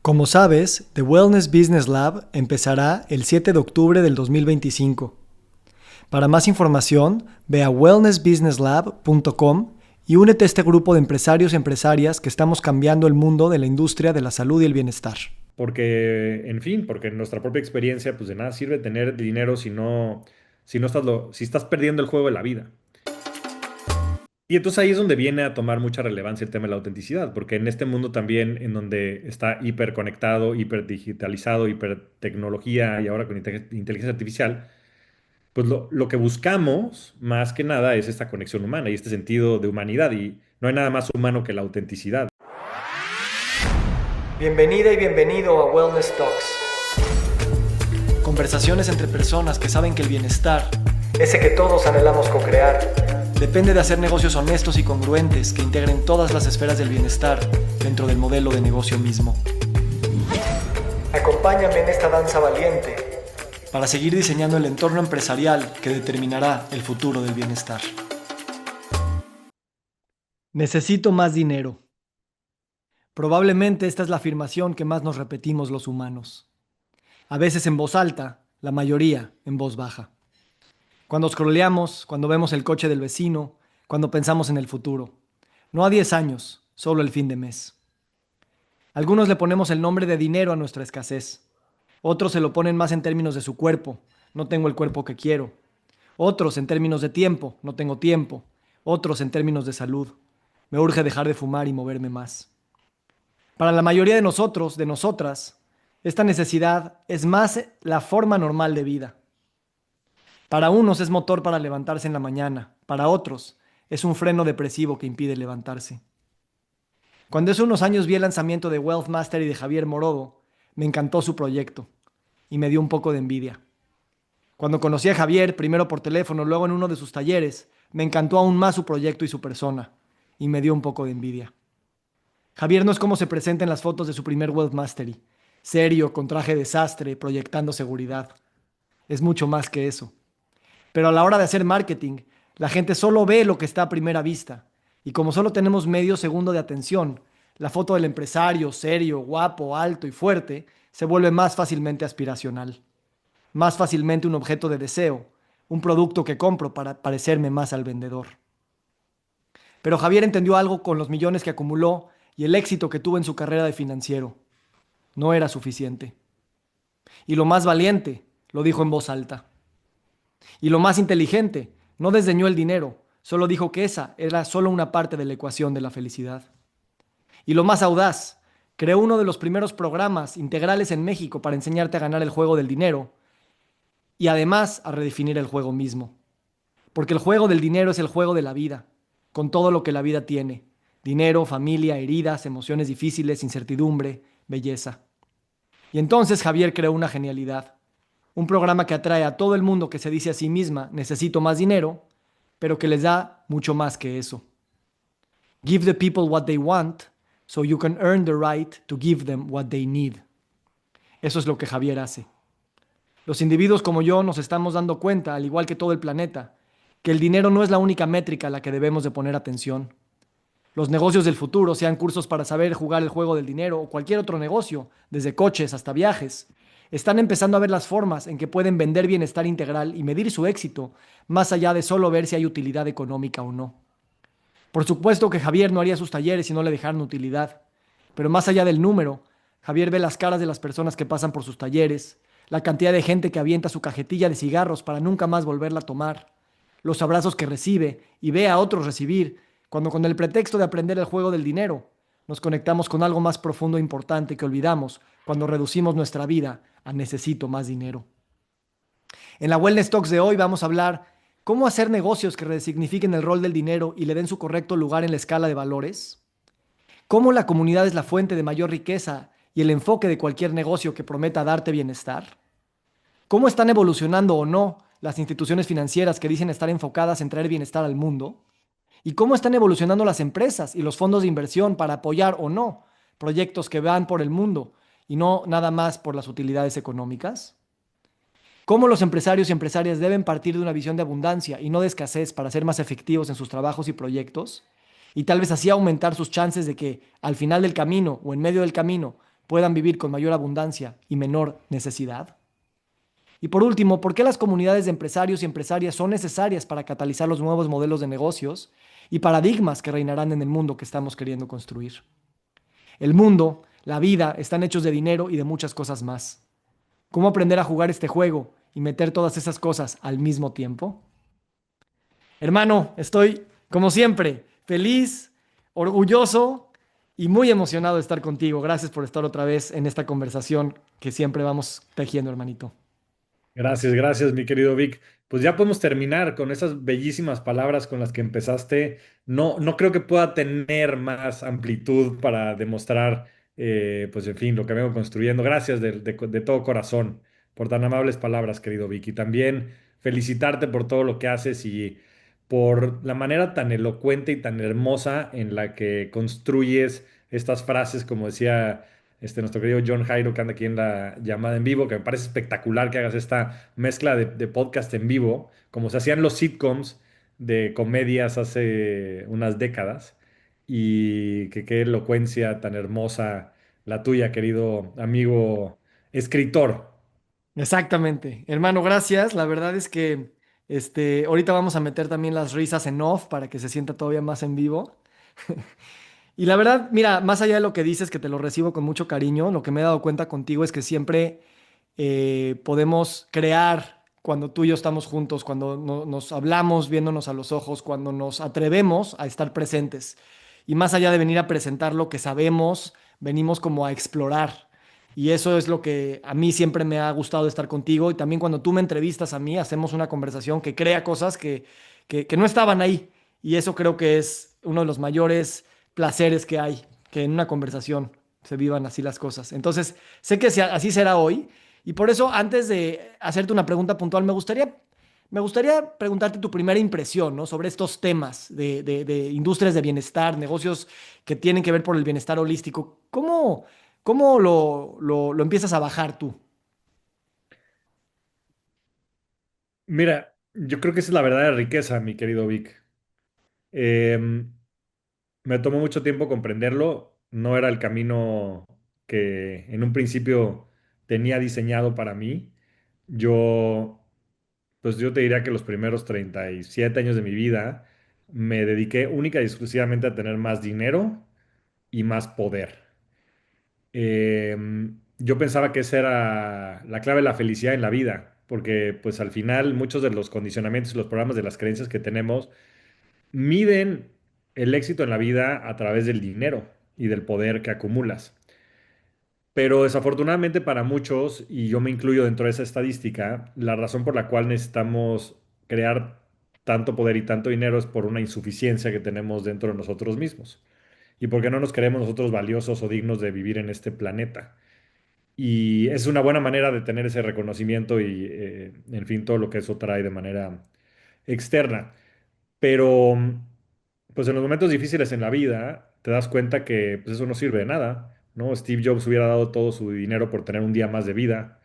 Como sabes, The Wellness Business Lab empezará el 7 de octubre del 2025. Para más información, ve a wellnessbusinesslab.com y únete a este grupo de empresarios y empresarias que estamos cambiando el mundo de la industria de la salud y el bienestar. Porque, en fin, porque en nuestra propia experiencia, pues de nada sirve tener dinero si estás perdiendo el juego de la vida. Y entonces ahí es donde viene a tomar mucha relevancia el tema de la autenticidad, porque en este mundo también, en donde está hiperconectado, hiperdigitalizado, hipertecnología y ahora con inteligencia artificial, pues lo que buscamos más que nada es esta conexión humana y este sentido de humanidad. Y no hay nada más humano que la autenticidad. Bienvenida y bienvenido a Wellness Talks. Conversaciones entre personas que saben que el bienestar, ese que todos anhelamos co-crear, depende de hacer negocios honestos y congruentes que integren todas las esferas del bienestar dentro del modelo de negocio mismo. Acompáñame en esta danza valiente para seguir diseñando el entorno empresarial que determinará el futuro del bienestar. Necesito más dinero. Probablemente esta es la afirmación que más nos repetimos los humanos. A veces en voz alta, la mayoría en voz baja. Cuando scrolleamos, cuando vemos el coche del vecino, cuando pensamos en el futuro. No a 10 años, solo el fin de mes. Algunos le ponemos el nombre de dinero a nuestra escasez. Otros se lo ponen más en términos de su cuerpo. No tengo el cuerpo que quiero. Otros en términos de tiempo. No tengo tiempo. Otros en términos de salud. Me urge dejar de fumar y moverme más. Para la mayoría de nosotros, de nosotras, esta necesidad es más la forma normal de vida. Para unos es motor para levantarse en la mañana, para otros es un freno depresivo que impide levantarse. Cuando hace unos años vi el lanzamiento de Wealth Mastery de Javier Morodo, me encantó su proyecto y me dio un poco de envidia. Cuando conocí a Javier, primero por teléfono, luego en uno de sus talleres, me encantó aún más su proyecto y su persona y me dio un poco de envidia. Javier no es como se presenta en las fotos de su primer Wealth Mastery, serio, con traje de sastre, proyectando seguridad. Es mucho más que eso. Pero a la hora de hacer marketing, la gente solo ve lo que está a primera vista. Y como solo tenemos medio segundo de atención, la foto del empresario serio, guapo, alto y fuerte se vuelve más fácilmente aspiracional. Más fácilmente un objeto de deseo, un producto que compro para parecerme más al vendedor. Pero Javier entendió algo con los millones que acumuló y el éxito que tuvo en su carrera de financiero. No era suficiente. Y lo más valiente, lo dijo en voz alta. Y lo más inteligente, no desdeñó el dinero, solo dijo que esa era solo una parte de la ecuación de la felicidad. Y lo más audaz, creó uno de los primeros programas integrales en México para enseñarte a ganar el juego del dinero y además a redefinir el juego mismo. Porque el juego del dinero es el juego de la vida, con todo lo que la vida tiene: dinero, familia, heridas, emociones difíciles, incertidumbre, belleza. Y entonces Javier creó una genialidad. Un programa que atrae a todo el mundo que se dice a sí misma, necesito más dinero, pero que les da mucho más que eso. Give the people what they want, so you can earn the right to give them what they need. Eso es lo que Javier hace. Los individuos como yo nos estamos dando cuenta, al igual que todo el planeta, que el dinero no es la única métrica a la que debemos de poner atención. Los negocios del futuro, sean cursos para saber jugar el juego del dinero o cualquier otro negocio, desde coches hasta viajes, están empezando a ver las formas en que pueden vender bienestar integral y medir su éxito, más allá de solo ver si hay utilidad económica o no. Por supuesto que Javier no haría sus talleres si no le dejaran utilidad, pero más allá del número, Javier ve las caras de las personas que pasan por sus talleres, la cantidad de gente que avienta su cajetilla de cigarros para nunca más volverla a tomar, los abrazos que recibe y ve a otros recibir, cuando con el pretexto de aprender el juego del dinero, nos conectamos con algo más profundo e importante que olvidamos cuando reducimos nuestra vida a necesito más dinero. En la Wellness Talks de hoy vamos a hablar cómo hacer negocios que resignifiquen el rol del dinero y le den su correcto lugar en la escala de valores, cómo la comunidad es la fuente de mayor riqueza y el enfoque de cualquier negocio que prometa darte bienestar, cómo están evolucionando o no las instituciones financieras que dicen estar enfocadas en traer bienestar al mundo, y cómo están evolucionando las empresas y los fondos de inversión para apoyar o no proyectos que van por el mundo y no nada más por las utilidades económicas. Cómo los empresarios y empresarias deben partir de una visión de abundancia y no de escasez para ser más efectivos en sus trabajos y proyectos, y tal vez así aumentar sus chances de que al final del camino o en medio del camino puedan vivir con mayor abundancia y menor necesidad? Y por último, ¿por qué las comunidades de empresarios y empresarias son necesarias para catalizar los nuevos modelos de negocios y paradigmas que reinarán en el mundo que estamos queriendo construir? El mundo, la vida, están hechos de dinero y de muchas cosas más. ¿Cómo aprender a jugar este juego y meter todas esas cosas al mismo tiempo? Hermano, estoy, como siempre, feliz, orgulloso y muy emocionado de estar contigo. Gracias por estar otra vez en esta conversación que siempre vamos tejiendo, hermanito. Gracias, gracias, mi querido Vic. Pues ya podemos terminar con esas bellísimas palabras con las que empezaste. No, no creo que pueda tener más amplitud para demostrar, pues en fin, lo que vengo construyendo. Gracias de todo corazón por tan amables palabras, querido Vic. Y también felicitarte por todo lo que haces y por la manera tan elocuente y tan hermosa en la que construyes estas frases, como decía nuestro querido John Jairo, que anda aquí en la llamada en vivo, que me parece espectacular que hagas esta mezcla de podcast en vivo, como se hacían los sitcoms de comedias hace unas décadas, y que qué elocuencia tan hermosa la tuya, querido amigo escritor. Exactamente. Hermano, gracias. La verdad es que ahorita vamos a meter también las risas en off para que se sienta todavía más en vivo. Y la verdad, mira, más allá de lo que dices, que te lo recibo con mucho cariño, lo que me he dado cuenta contigo es que siempre podemos crear cuando tú y yo estamos juntos, cuando nos hablamos viéndonos a los ojos, cuando nos atrevemos a estar presentes. Y más allá de venir a presentar lo que sabemos, venimos como a explorar. Y eso es lo que a mí siempre me ha gustado de estar contigo. Y también cuando tú me entrevistas a mí, hacemos una conversación que crea cosas que no estaban ahí. Y eso creo que es uno de los mayores placeres que hay, que en una conversación se vivan así las cosas. Entonces, sé que así será hoy. Y por eso, antes de hacerte una pregunta puntual, me gustaría preguntarte tu primera impresión, ¿no? Sobre estos temas de industrias de bienestar, negocios que tienen que ver por el bienestar holístico. ¿Cómo lo empiezas a bajar tú? Mira, yo creo que esa es la verdadera riqueza, mi querido Vic. Em, Me tomó mucho tiempo comprenderlo. No era el camino que en un principio tenía diseñado para mí. Yo, pues yo te diría que los primeros 37 años de mi vida me dediqué única y exclusivamente a tener más dinero y más poder. Yo pensaba que esa era la clave de la felicidad en la vida, porque pues al final muchos de los condicionamientos y los programas de las creencias que tenemos miden el éxito en la vida a través del dinero y del poder que acumulas. Pero desafortunadamente para muchos, y yo me incluyo dentro de esa estadística, la razón por la cual necesitamos crear tanto poder y tanto dinero es por una insuficiencia que tenemos dentro de nosotros mismos. Y porque no nos creemos nosotros valiosos o dignos de vivir en este planeta. Y es una buena manera de tener ese reconocimiento y, en fin, todo lo que eso trae de manera externa. Pero, pues en los momentos difíciles en la vida, te das cuenta que pues, eso no sirve de nada, ¿no? Steve Jobs hubiera dado todo su dinero por tener un día más de vida.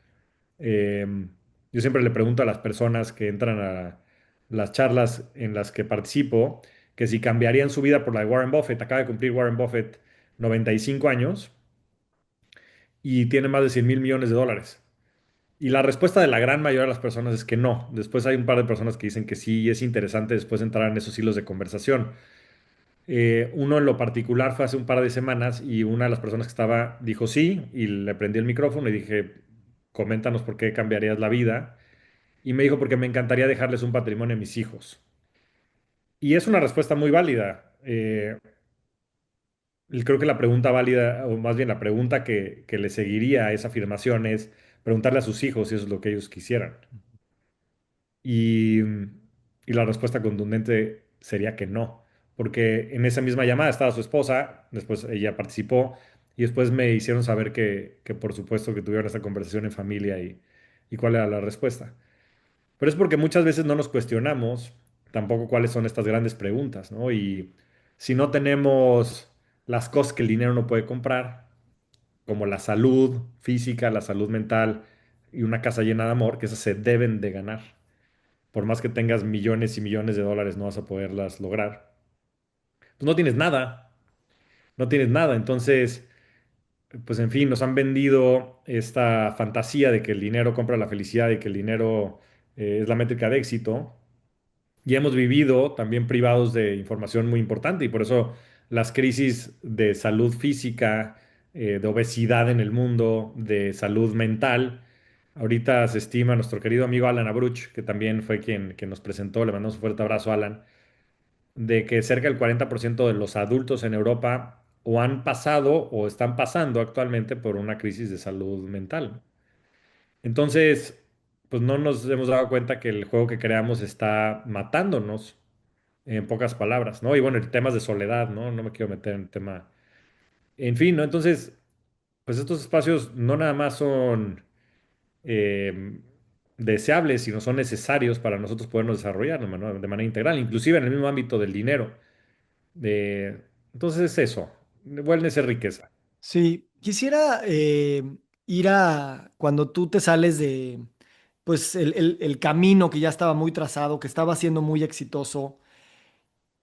Yo siempre le pregunto a las personas que entran a las charlas en las que participo, que si cambiarían su vida por la de Warren Buffett. Acaba de cumplir Warren Buffett 95 años y tiene más de 100.000 millones de dólares. Y la respuesta de la gran mayoría de las personas es que no. Después hay un par de personas que dicen que sí, y es interesante después entrar en esos hilos de conversación. Uno en lo particular fue hace un par de semanas y una de las personas que estaba dijo sí y le prendí el micrófono y dije, coméntanos por qué cambiarías la vida. Y me dijo, porque me encantaría dejarles un patrimonio a mis hijos. Y es una respuesta muy válida. Y creo que la pregunta válida, o más bien la pregunta que le seguiría a esa afirmación es preguntarle a sus hijos si eso es lo que ellos quisieran. Y, y la respuesta contundente sería que no, porque en esa misma llamada estaba su esposa, después ella participó y después me hicieron saber que por supuesto que tuvieron esta conversación en familia y cuál era la respuesta. Pero es porque muchas veces no nos cuestionamos tampoco cuáles son estas grandes preguntas, ¿no? Y si no tenemos las cosas que el dinero no puede comprar, como la salud física, la salud mental y una casa llena de amor, que esas se deben de ganar. Por más que tengas millones y millones de dólares, no vas a poderlas lograr. Pues no tienes nada, no tienes nada. Entonces, pues en fin, nos han vendido esta fantasía de que el dinero compra la felicidad y que el dinero es la métrica de éxito. Y hemos vivido también privados de información muy importante y por eso las crisis de salud física, de obesidad en el mundo, de salud mental. Ahorita se estima nuestro querido amigo Alan Abruch, que también fue quien nos presentó, le mandamos un fuerte abrazo a Alan, de que cerca del 40% de los adultos en Europa o han pasado o están pasando actualmente por una crisis de salud mental. Entonces, pues no nos hemos dado cuenta que el juego que creamos está matándonos, en pocas palabras, ¿no? Y bueno, el tema es de soledad, ¿no? No me quiero meter en el tema. En fin, ¿no? Entonces, pues estos espacios no nada más son eh, deseables, sino son necesarios para nosotros podernos desarrollar, ¿no? De manera integral, inclusive en el mismo ámbito del dinero. De, entonces es eso, wellness es riqueza. Sí, quisiera ir a cuando tú te sales de, pues, el camino que ya estaba muy trazado, que estaba siendo muy exitoso,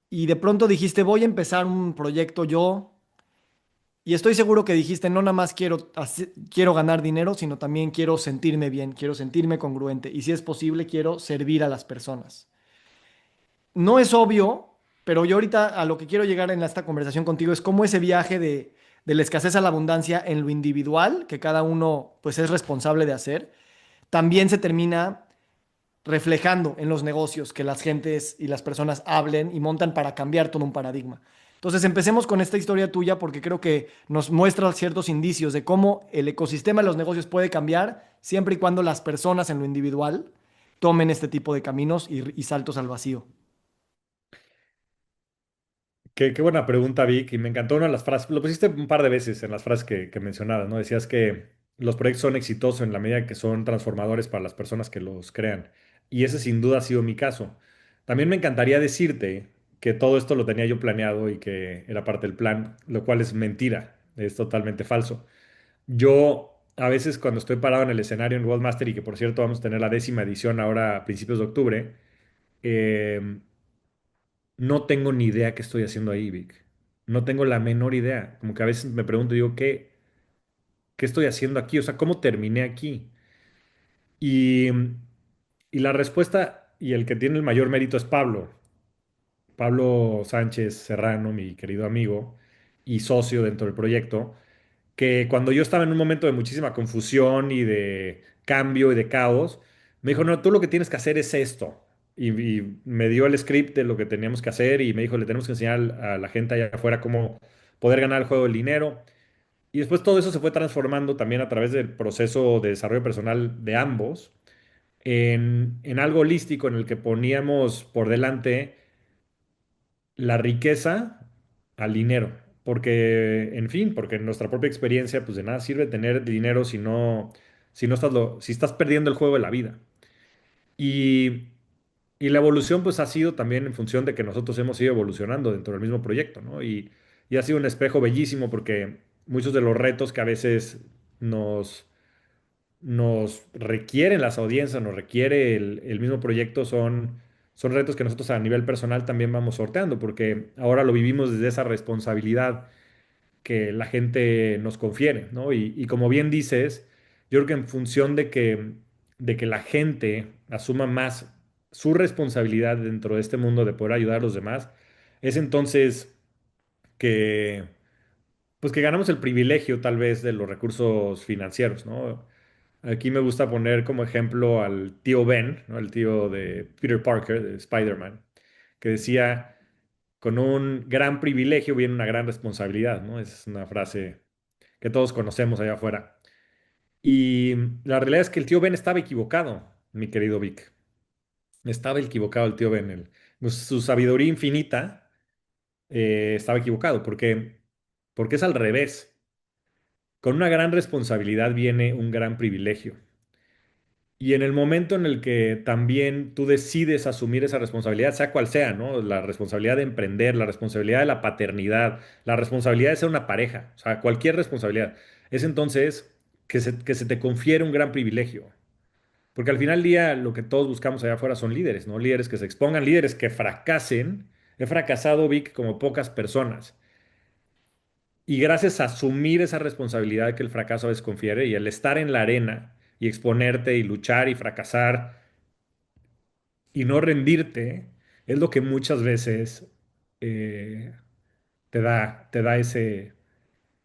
y de pronto dijiste, voy a empezar un proyecto yo, y estoy seguro que dijiste, no nada más quiero ganar dinero, sino también quiero sentirme bien, quiero sentirme congruente, y si es posible, quiero servir a las personas. No es obvio, pero yo ahorita a lo que quiero llegar en esta conversación contigo es cómo ese viaje de la escasez a la abundancia en lo individual, que cada uno pues es responsable de hacer, también se termina reflejando en los negocios que las gentes y las personas hablen y montan para cambiar todo un paradigma. Entonces empecemos con esta historia tuya porque creo que nos muestra ciertos indicios de cómo el ecosistema de los negocios puede cambiar siempre y cuando las personas en lo individual tomen este tipo de caminos y saltos al vacío. Qué buena pregunta, Vic, y me encantó una de las frases, lo pusiste un par de veces en las frases que mencionabas, ¿no? Decías que los proyectos son exitosos en la medida que son transformadores para las personas que los crean, y ese sin duda ha sido mi caso. También me encantaría decirte que todo esto lo tenía yo planeado y que era parte del plan, lo cual es mentira, es totalmente falso. Yo a veces cuando estoy parado en el escenario en World Master, y que por cierto vamos a tener la 10ª edición ahora a principios de octubre, eh, no tengo ni idea qué estoy haciendo ahí, Vic. No tengo la menor idea. Como que a veces me pregunto, digo, ¿qué estoy haciendo aquí? O sea, ¿cómo terminé aquí? Y, y la respuesta y el que tiene el mayor mérito es Pablo. Pablo Sánchez Serrano, mi querido amigo y socio dentro del proyecto, que cuando yo estaba en un momento de muchísima confusión y de cambio y de caos, me dijo, no, tú lo que tienes que hacer es esto. Y me dio el script de lo que teníamos que hacer y me dijo, le tenemos que enseñar a la gente allá afuera cómo poder ganar el juego del dinero. Y después todo eso se fue transformando también a través del proceso de desarrollo personal de ambos en algo holístico en el que poníamos por delante la riqueza al dinero. Porque, en fin, porque en nuestra propia experiencia, pues de nada sirve tener dinero si no si estás perdiendo el juego de la vida. Y, y la evolución, pues ha sido también en función de que nosotros hemos ido evolucionando dentro del mismo proyecto, ¿no? Y ha sido un espejo bellísimo porque muchos de los retos que a veces nos requieren las audiencias, nos requiere el mismo proyecto, son retos que nosotros a nivel personal también vamos sorteando, porque ahora lo vivimos desde esa responsabilidad que la gente nos confiere, ¿no? Y como bien dices, yo creo que en función de que la gente asuma más su responsabilidad dentro de este mundo de poder ayudar a los demás, es entonces que, pues que ganamos el privilegio tal vez de los recursos financieros, ¿no? Aquí me gusta poner como ejemplo al tío Ben, ¿no? El tío de Peter Parker, de Spider-Man, que decía, con un gran privilegio viene una gran responsabilidad, ¿no? Esa es una frase que todos conocemos allá afuera. Y la realidad es que el tío Ben estaba equivocado, mi querido Vic. Estaba equivocado el tío Ben. Su sabiduría infinita estaba equivocado, porque es al revés. Con una gran responsabilidad viene un gran privilegio. Y en el momento en el que también tú decides asumir esa responsabilidad, sea cual sea, ¿no? La responsabilidad de emprender, la responsabilidad de la paternidad, la responsabilidad de ser una pareja, o sea, cualquier responsabilidad, es entonces que se te confiere un gran privilegio. Porque al final del día lo que todos buscamos allá afuera son líderes, ¿no? Líderes que se expongan, líderes que fracasen. He fracasado, Vic, como pocas personas. Y gracias a asumir esa responsabilidad que el fracaso a veces confiere y el estar en la arena y exponerte y luchar y fracasar y no rendirte, es lo que muchas veces eh, te da ese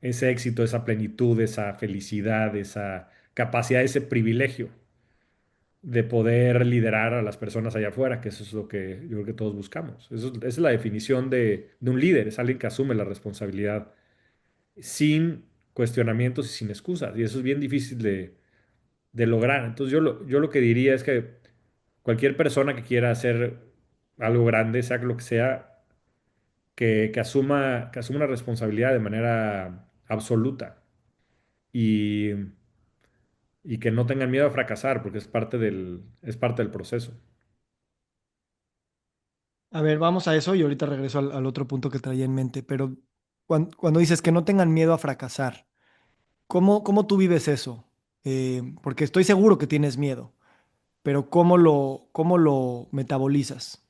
éxito, esa plenitud, esa felicidad, esa capacidad, ese privilegio de poder liderar a las personas allá afuera, que eso es lo que yo creo que todos buscamos. Esa es la definición de un líder, es alguien que asume la responsabilidad sin cuestionamientos y sin excusas. Y eso es bien difícil de lograr. Entonces yo lo que diría es que cualquier persona que quiera hacer algo grande, sea lo que sea, que asuma una responsabilidad de manera absoluta y, y que no tengan miedo a fracasar, porque es parte del proceso. A ver, vamos a eso y ahorita regreso al otro punto que traía en mente, pero cuando dices que no tengan miedo a fracasar, ¿cómo tú vives eso? Porque estoy seguro que tienes miedo, pero ¿cómo lo metabolizas?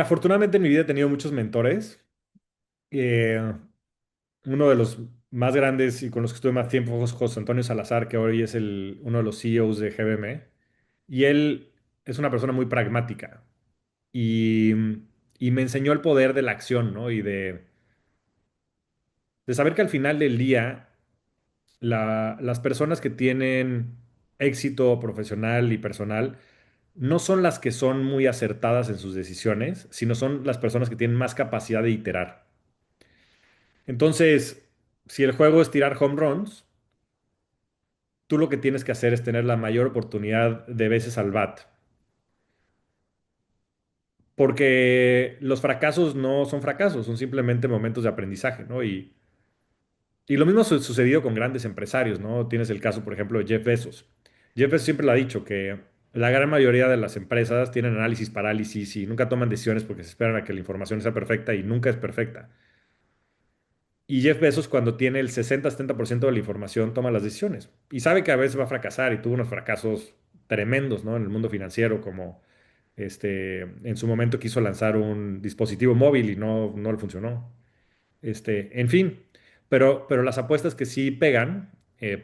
Afortunadamente en mi vida he tenido muchos mentores. Eh, Uno de los más grandes y con los que estuve más tiempo fue José Antonio Salazar, que hoy es uno de los CEOs de GBM. Y él es una persona muy pragmática y, y me enseñó el poder de la acción, ¿no? Y de saber que al final del día, las personas que tienen éxito profesional y personal no son las que son muy acertadas en sus decisiones, sino son las personas que tienen más capacidad de iterar. Entonces, si el juego es tirar home runs, tú lo que tienes que hacer es tener la mayor oportunidad de veces al bat. Porque los fracasos no son fracasos, son simplemente momentos de aprendizaje, ¿no? Y lo mismo sucedido con grandes empresarios, ¿no? Tienes el caso, por ejemplo, de Jeff Bezos. Jeff Bezos siempre lo ha dicho, que la gran mayoría de las empresas tienen análisis parálisis y nunca toman decisiones porque se esperan a que la información sea perfecta y nunca es perfecta. Y Jeff Bezos, cuando tiene el 60-70% de la información, toma las decisiones. Y sabe que a veces va a fracasar y tuvo unos fracasos tremendos, ¿no? En el mundo financiero, como en su momento quiso lanzar un dispositivo móvil y no le funcionó. En fin, pero las apuestas que sí pegan,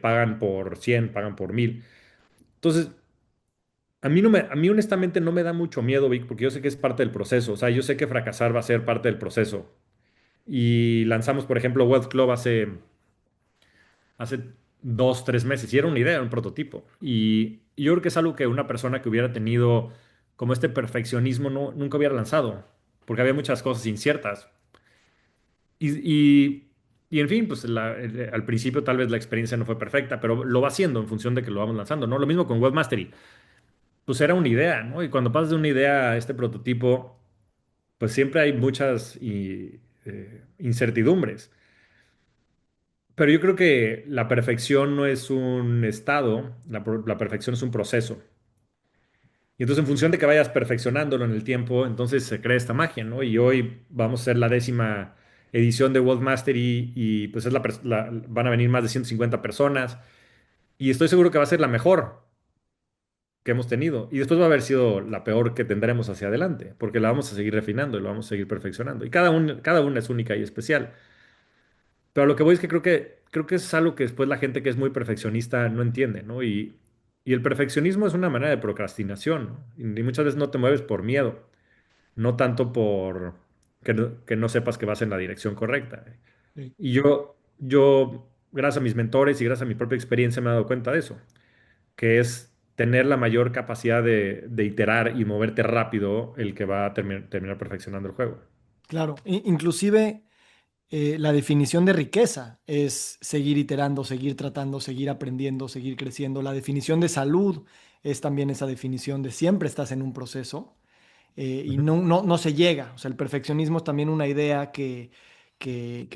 pagan por 100, pagan por 1000. Entonces, a mí honestamente no me da mucho miedo, Vic, porque yo sé que es parte del proceso. O sea, yo sé que fracasar va a ser parte del proceso. Y lanzamos, por ejemplo, Wealth Club hace 2, 3 meses y era una idea, era un prototipo. Y yo creo que es algo que una persona que hubiera tenido como este perfeccionismo nunca hubiera lanzado, porque había muchas cosas inciertas. Y, y, y en fin, pues al principio tal vez la experiencia no fue perfecta, pero lo va haciendo en función de que lo vamos lanzando, ¿no? Lo mismo con Webmastery, pues era una idea, ¿no? Y cuando pasas de una idea a este prototipo, pues siempre hay muchas incertidumbres. Pero yo creo que la perfección no es un estado, la perfección es un proceso. Y entonces en función de que vayas perfeccionándolo en el tiempo, entonces se crea esta magia, ¿no? Y hoy vamos a hacer la 10ª edición de World Mastery y pues van a venir más de 150 personas y estoy seguro que va a ser la mejor que hemos tenido y después va a haber sido la peor que tendremos hacia adelante, porque la vamos a seguir refinando y lo vamos a seguir perfeccionando. Y cada una es única y especial. Pero lo que voy es que creo que es algo que después la gente que es muy perfeccionista no entiende, ¿no? Y el perfeccionismo es una manera de procrastinación, ¿no? Y muchas veces no te mueves por miedo, no tanto por que no sepas que vas en la dirección correcta. Sí. Y yo, gracias a mis mentores y gracias a mi propia experiencia, me he dado cuenta de eso, que es tener la mayor capacidad de iterar y moverte rápido el que va a terminar perfeccionando el juego. Claro, inclusive la definición de riqueza es seguir iterando, seguir tratando, seguir aprendiendo, seguir creciendo. La definición de salud es también esa definición de siempre estás en un proceso y Ujú. no se llega. O sea, el perfeccionismo es también una idea que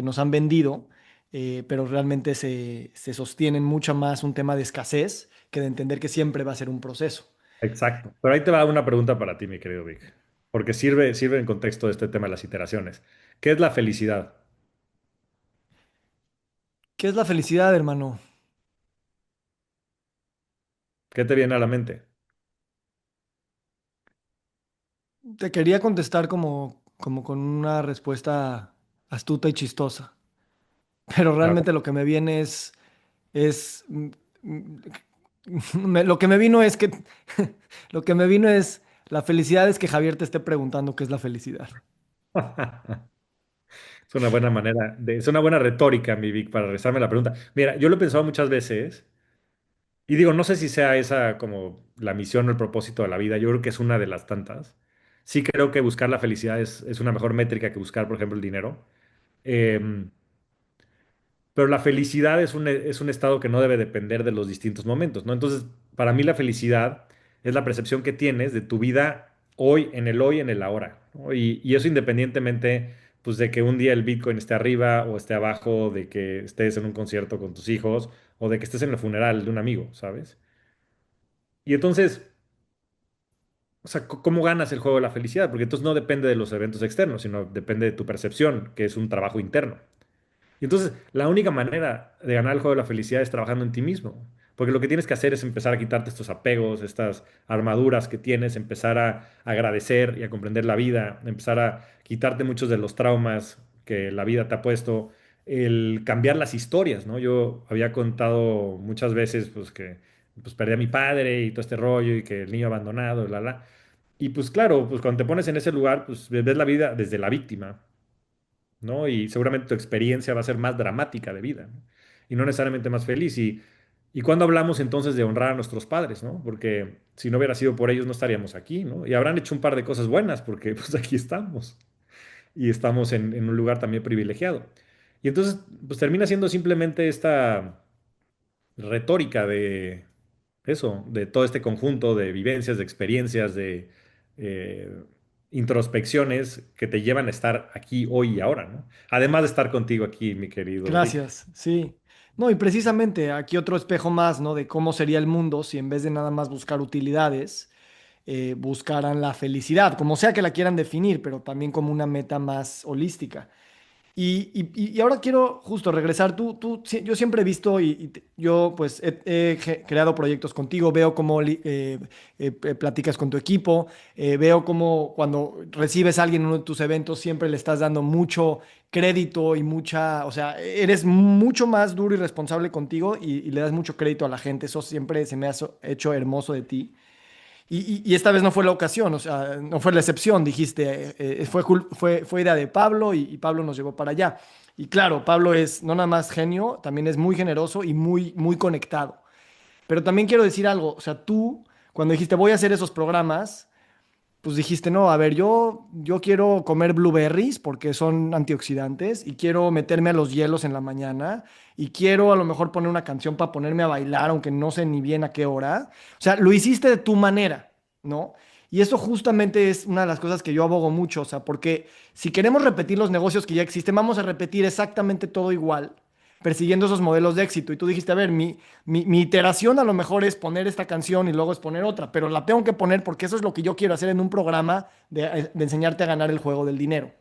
nos han vendido, pero realmente se sostiene en mucho más un tema de escasez que de entender que siempre va a ser un proceso. Exacto. Pero ahí te va una pregunta para ti, mi querido Vic, porque sirve en contexto de este tema de las iteraciones. ¿Qué es la felicidad? ¿Qué es la felicidad, hermano? ¿Qué te viene a la mente? Te quería contestar como con una respuesta. astuta y chistosa. Pero Claro. realmente lo que me viene es, mm, lo que me vino es que, lo que me vino es, la felicidad es que Javier te esté preguntando qué es la felicidad. Es una buena manera es una buena retórica, mi Vic, para rezarme la pregunta. Mira, yo lo he pensado muchas veces y digo, no sé si sea esa como la misión o el propósito de la vida. Yo creo que es una de las tantas. Sí creo que buscar la felicidad es una mejor métrica que buscar, por ejemplo, el dinero. Em, pero la felicidad es un estado que no debe depender de los distintos momentos, ¿no? Entonces, para mí la felicidad es la percepción que tienes de tu vida hoy, en el ahora, ¿no? Y eso independientemente, pues, de que un día el Bitcoin esté arriba o esté abajo, de que estés en un concierto con tus hijos o de que estés en el funeral de un amigo, ¿sabes? Y entonces, o sea, ¿cómo ganas el juego de la felicidad? Porque entonces no depende de los eventos externos, sino depende de tu percepción, que es un trabajo interno. Y entonces, la única manera de ganar el juego de la felicidad es trabajando en ti mismo. Porque lo que tienes que hacer es empezar a quitarte estos apegos, estas armaduras que tienes, empezar a agradecer y a comprender la vida, empezar a quitarte muchos de los traumas que la vida te ha puesto, el cambiar las historias, ¿no? Yo había contado muchas veces pues que pues perdí a mi padre y todo este rollo y que el niño abandonado, la. Y pues claro, pues cuando te pones en ese lugar, pues ves la vida desde la víctima, ¿no? Y seguramente tu experiencia va a ser más dramática de vida, ¿no? Y no necesariamente más feliz. Y cuando hablamos entonces de honrar a nuestros padres, ¿no? Porque si no hubiera sido por ellos no estaríamos aquí, ¿no? Y habrán hecho un par de cosas buenas porque pues aquí estamos y estamos en un lugar también privilegiado. Y entonces pues termina siendo simplemente esta retórica de eso, de todo este conjunto de vivencias, de experiencias, de eh, introspecciones que te llevan a estar aquí hoy y ahora, ¿no? Además de estar contigo aquí, mi querido Vic. Gracias, sí. No, y precisamente aquí otro espejo más, ¿no? De cómo sería el mundo si en vez de nada más buscar utilidades, buscaran la felicidad, como sea que la quieran definir, pero también como una meta más holística. Y ahora quiero justo regresar. Yo siempre he visto yo pues he creado proyectos contigo, veo cómo platicas con tu equipo, veo cómo cuando recibes a alguien en uno de tus eventos siempre le estás dando mucho crédito y mucha, o sea, eres mucho más duro y responsable contigo y le das mucho crédito a la gente. Eso siempre se me ha hecho hermoso de ti. Y esta vez no fue la ocasión, o sea, no fue la excepción, dijiste, fue idea de Pablo y Pablo nos llevó para allá. Y claro, Pablo es no nada más genio, también es muy generoso y muy conectado. Pero también quiero decir algo, o sea, tú, cuando dijiste voy a hacer esos programas, pues dijiste, no, a ver, yo quiero comer blueberries porque son antioxidantes y quiero meterme a los hielos en la mañana y quiero a lo mejor poner una canción para ponerme a bailar, aunque no sé ni bien a qué hora. O sea, lo hiciste de tu manera, ¿no? Y eso justamente es una de las cosas que yo abogo mucho, o sea, porque si queremos repetir los negocios que ya existen, vamos a repetir exactamente todo igual, persiguiendo esos modelos de éxito. Y tú dijiste, a ver, mi iteración a lo mejor es poner esta canción y luego es poner otra, pero la tengo que poner porque eso es lo que yo quiero hacer en un programa de enseñarte a ganar el juego del dinero.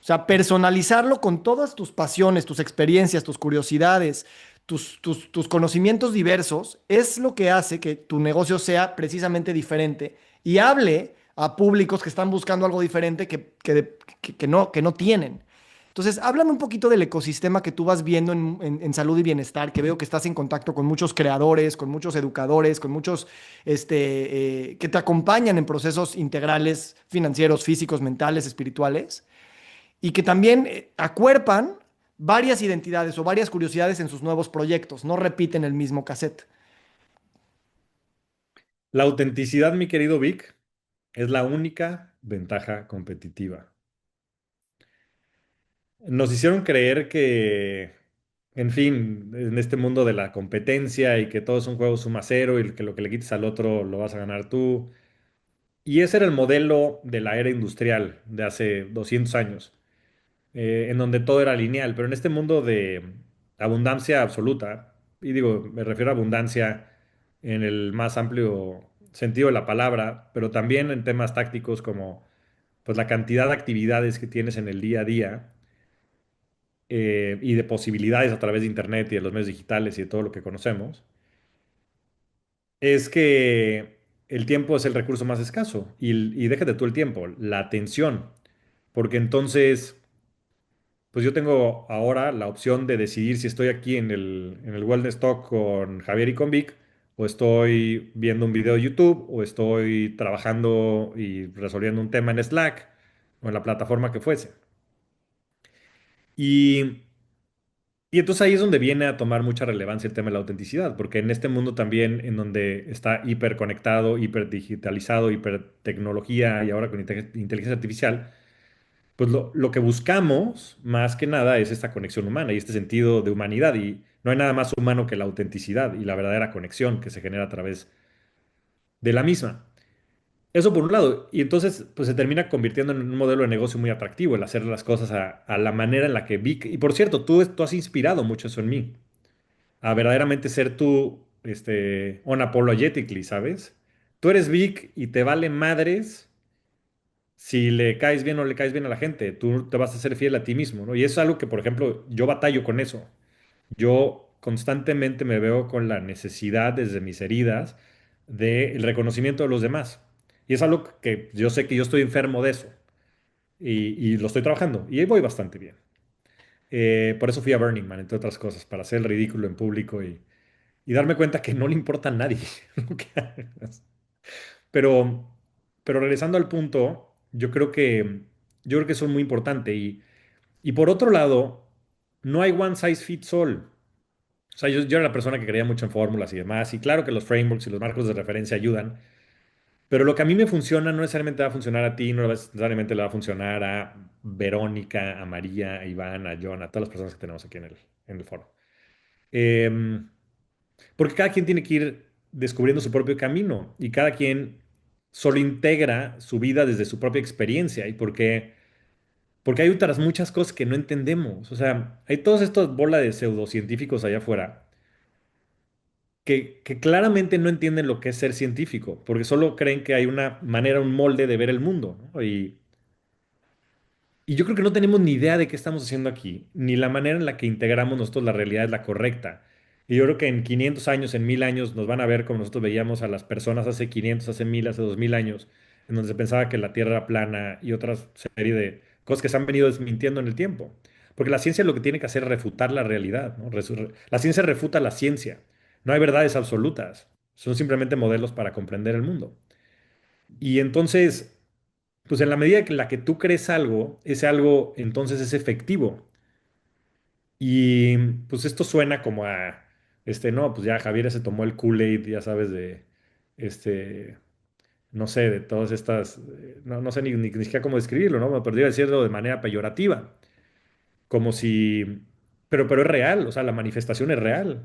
O sea, personalizarlo con todas tus pasiones, tus experiencias, tus curiosidades, tus conocimientos diversos, es lo que hace que tu negocio sea precisamente diferente y hable a públicos que están buscando algo diferente que no tienen. Entonces, háblame un poquito del ecosistema que tú vas viendo en salud y bienestar, que veo que estás en contacto con muchos creadores, con muchos educadores, con muchos que te acompañan en procesos integrales financieros, físicos, mentales, espirituales y que también acuerpan varias identidades o varias curiosidades en sus nuevos proyectos, no repiten el mismo cassette. La autenticidad, mi querido Vic, es la única ventaja competitiva. Nos hicieron creer que, en fin, en este mundo de la competencia y que todo es un juego suma cero y que lo que le quites al otro lo vas a ganar tú. Y ese era el modelo de la era industrial de hace 200 años, en donde todo era lineal, pero en este mundo de abundancia absoluta, y digo, me refiero a abundancia en el más amplio sentido de la palabra, pero también en temas tácticos como pues la cantidad de actividades que tienes en el día a día y de posibilidades a través de Internet y de los medios digitales y de todo lo que conocemos, es que el tiempo es el recurso más escaso y déjate tú el tiempo, la atención, porque entonces pues yo tengo ahora la opción de decidir si estoy aquí en el Wellness Talk con Javier y con Vic, o estoy viendo un video de YouTube, o estoy trabajando y resolviendo un tema en Slack o en la plataforma que fuese. Y, y entonces ahí es donde viene a tomar mucha relevancia el tema de la autenticidad, porque en este mundo también en donde está hiper conectado, hiper digitalizado, hiper tecnología y ahora con inteligencia artificial, pues lo que buscamos más que nada es esta conexión humana y este sentido de humanidad. Y no hay nada más humano que la autenticidad y la verdadera conexión que se genera a través de la misma. Eso por un lado. Y entonces, pues se termina convirtiendo en un modelo de negocio muy atractivo, el hacer las cosas a la manera en la que vi. Y por cierto, tú has inspirado mucho eso en mí, a verdaderamente ser tú, unapologetically, ¿sabes? Tú eres Vic y te vale madres si le caes bien o le caes bien a la gente, tú te vas a ser fiel a ti mismo, ¿no? Y eso es algo que, por ejemplo, yo batallo con eso. Yo constantemente me veo con la necesidad desde mis heridas del reconocimiento de los demás. Y es algo que yo sé que yo estoy enfermo de eso y lo estoy trabajando y ahí voy bastante bien. Por eso fui a Burning Man, entre otras cosas, para hacer el ridículo en público y darme cuenta que no le importa a nadie lo que hagas. Pero, pero regresando al punto, yo creo que eso es muy importante. Y por otro lado, no hay one size fits all. O sea, yo era la persona que creía mucho en fórmulas y demás. Y claro que los frameworks y los marcos de referencia ayudan. Pero lo que a mí me funciona no necesariamente va a funcionar a ti, no necesariamente le va a funcionar a Verónica, a María, a Iván, a John, a todas las personas que tenemos aquí en el foro. Em, Porque cada quien tiene que ir descubriendo su propio camino y cada quien solo integra su vida desde su propia experiencia y porque hay otras muchas cosas que no entendemos. O sea, hay todos estos bola de pseudocientíficos allá afuera que claramente no entienden lo que es ser científico, porque solo creen que hay una manera, un molde de ver el mundo, ¿no? Y yo creo que no tenemos ni idea de qué estamos haciendo aquí, ni la manera en la que integramos nosotros la realidad es la correcta. Y yo creo que en 500 años, en 1000 años, nos van a ver como nosotros veíamos a las personas hace 500, hace 1000, hace 2000 años, en donde se pensaba que la Tierra era plana y otra serie de cosas que se han venido desmintiendo en el tiempo. Porque la ciencia lo que tiene que hacer es refutar la realidad, ¿no? La ciencia refuta la ciencia. No hay verdades absolutas, son simplemente modelos para comprender el mundo. Y entonces pues en la medida en la que tú crees algo, ese algo entonces es efectivo. Y pues esto suena como a, no, pues ya Javier se tomó el Kool-Aid, ya sabes, este, no sé, de todas estas, no sé ni siquiera cómo describirlo, ¿no? Me podría decirlo de manera peyorativa, como si, pero es real, o sea, la manifestación es real.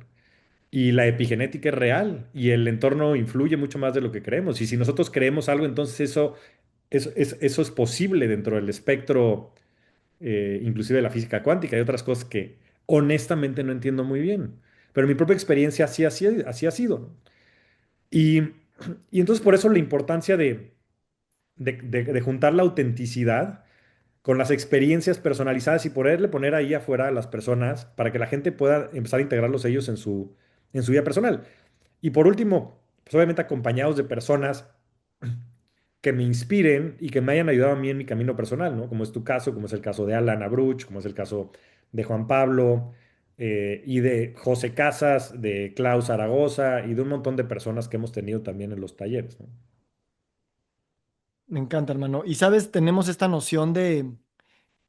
Y la epigenética es real y el entorno influye mucho más de lo que creemos. Y si nosotros creemos algo, entonces eso es posible dentro del espectro, inclusive de la física cuántica y otras cosas que honestamente no entiendo muy bien. Pero mi propia experiencia así ha sido, ¿no? Y, y entonces por eso la importancia de juntar la autenticidad con las experiencias personalizadas y poderle poner ahí afuera a las personas para que la gente pueda empezar a integrarlos ellos en su vida personal. Y por último, pues obviamente acompañados de personas que me inspiren y que me hayan ayudado a mí en mi camino personal, ¿no? Como es tu caso, como es el caso de Alan Abruch, como es el caso de Juan Pablo, y de José Casas, de Klaus Zaragoza y de un montón de personas que hemos tenido también en los talleres, ¿no? Me encanta, hermano. Y sabes, tenemos esta noción de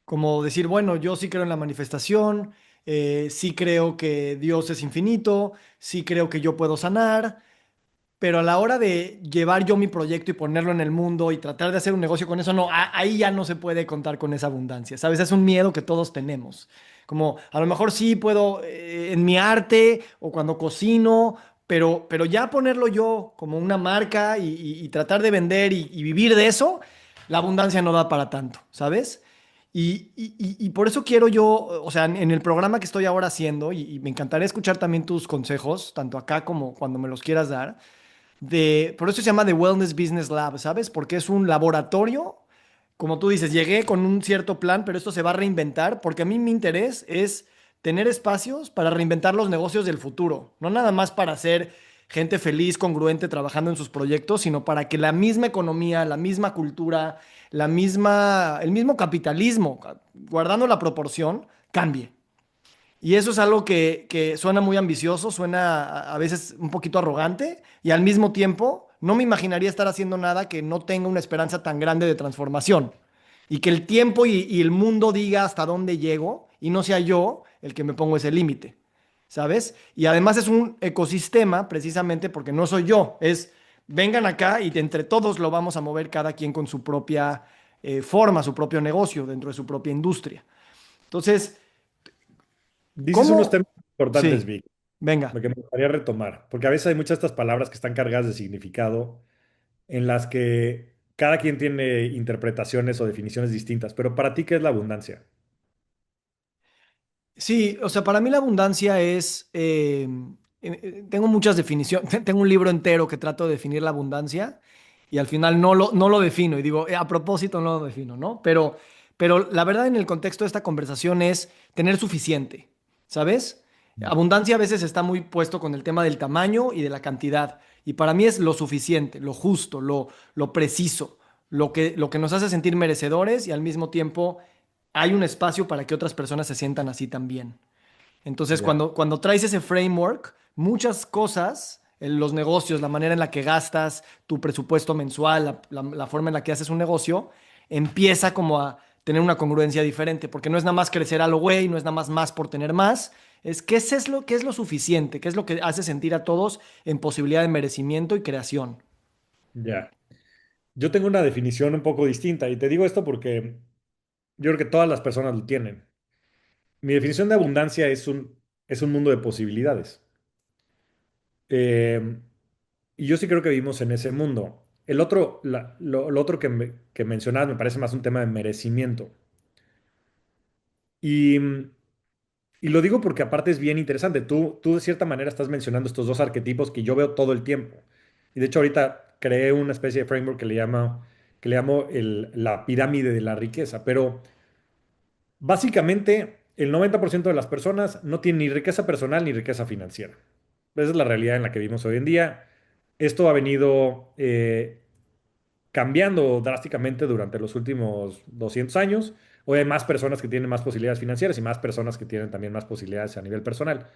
como decir, bueno, yo sí creo en la manifestación, sí creo que Dios es infinito, sí creo que yo puedo sanar, pero a la hora de llevar yo mi proyecto y ponerlo en el mundo y tratar de hacer un negocio con eso, no, ahí ya no se puede contar con esa abundancia, ¿sabes? Es un miedo que todos tenemos. Como a lo mejor sí puedo en mi arte o cuando cocino, pero ya ponerlo yo como una marca y tratar de vender y vivir de eso, la abundancia no da para tanto, ¿sabes? Y por eso quiero yo, o sea, en el programa que estoy ahora haciendo, y me encantaría escuchar también tus consejos, tanto acá como cuando me los quieras dar por eso se llama The Wellness Business Lab, ¿sabes? Porque es un laboratorio, como tú dices, llegué con un cierto plan, pero esto se va a reinventar, porque a mí mi interés es tener espacios para reinventar los negocios del futuro, no nada más para hacer gente feliz, congruente, trabajando en sus proyectos, sino para que la misma economía, la misma cultura, el mismo capitalismo, guardando la proporción, cambie. Y eso es algo que suena muy ambicioso, suena a veces un poquito arrogante y al mismo tiempo no me imaginaría estar haciendo nada que no tenga una esperanza tan grande de transformación y que el tiempo y el mundo diga hasta dónde llego y no sea yo el que me pongo ese límite, ¿sabes? Y además es un ecosistema precisamente porque no soy yo, es vengan acá y entre todos lo vamos a mover cada quien con su propia forma, su propio negocio dentro de su propia industria. Entonces, Dices unos ¿cómo? temas importantes, Sí, Vic, venga. lo que me gustaría retomar, porque a veces hay muchas de estas palabras que están cargadas de significado, en las que cada quien tiene interpretaciones o definiciones distintas, pero para ti, ¿qué es la abundancia? Sí, o sea, para mí la abundancia es, tengo muchas definiciones, tengo un libro entero que trato de definir la abundancia y al final no lo defino y digo, a propósito no lo defino, ¿no? Pero la verdad en el contexto de esta conversación es tener suficiente, ¿sabes? Abundancia a veces está muy puesto con el tema del tamaño y de la cantidad y para mí es lo suficiente, lo justo, lo preciso, lo que nos hace sentir merecedores y al mismo tiempo hay un espacio para que otras personas se sientan así también. Entonces, Ya. cuando traes ese framework, muchas cosas, los negocios, la manera en la que gastas tu presupuesto mensual, la forma en la que haces un negocio, empieza como a tener una congruencia diferente, porque no es nada más crecer a lo güey, no es nada más por tener más, es qué es lo suficiente, qué es lo que hace sentir a todos en posibilidad de merecimiento y creación. Ya. Yo tengo una definición un poco distinta y te digo esto porque yo creo que todas las personas lo tienen. Mi definición de abundancia es un mundo de posibilidades. Eh, y yo sí creo que vivimos en ese mundo. El otro, lo otro que mencionabas me parece más un tema de merecimiento. Y, y lo digo porque aparte es bien interesante. Tú de cierta manera estás mencionando estos dos arquetipos que yo veo todo el tiempo. Y de hecho ahorita creé una especie de framework que le llamo la pirámide de la riqueza. Pero básicamente el 90% de las personas no tienen ni riqueza personal ni riqueza financiera. Esa es la realidad en la que vivimos hoy en día. Esto ha venido cambiando drásticamente durante los últimos 200 años. Hoy hay más personas que tienen más posibilidades financieras y más personas que tienen también más posibilidades a nivel personal.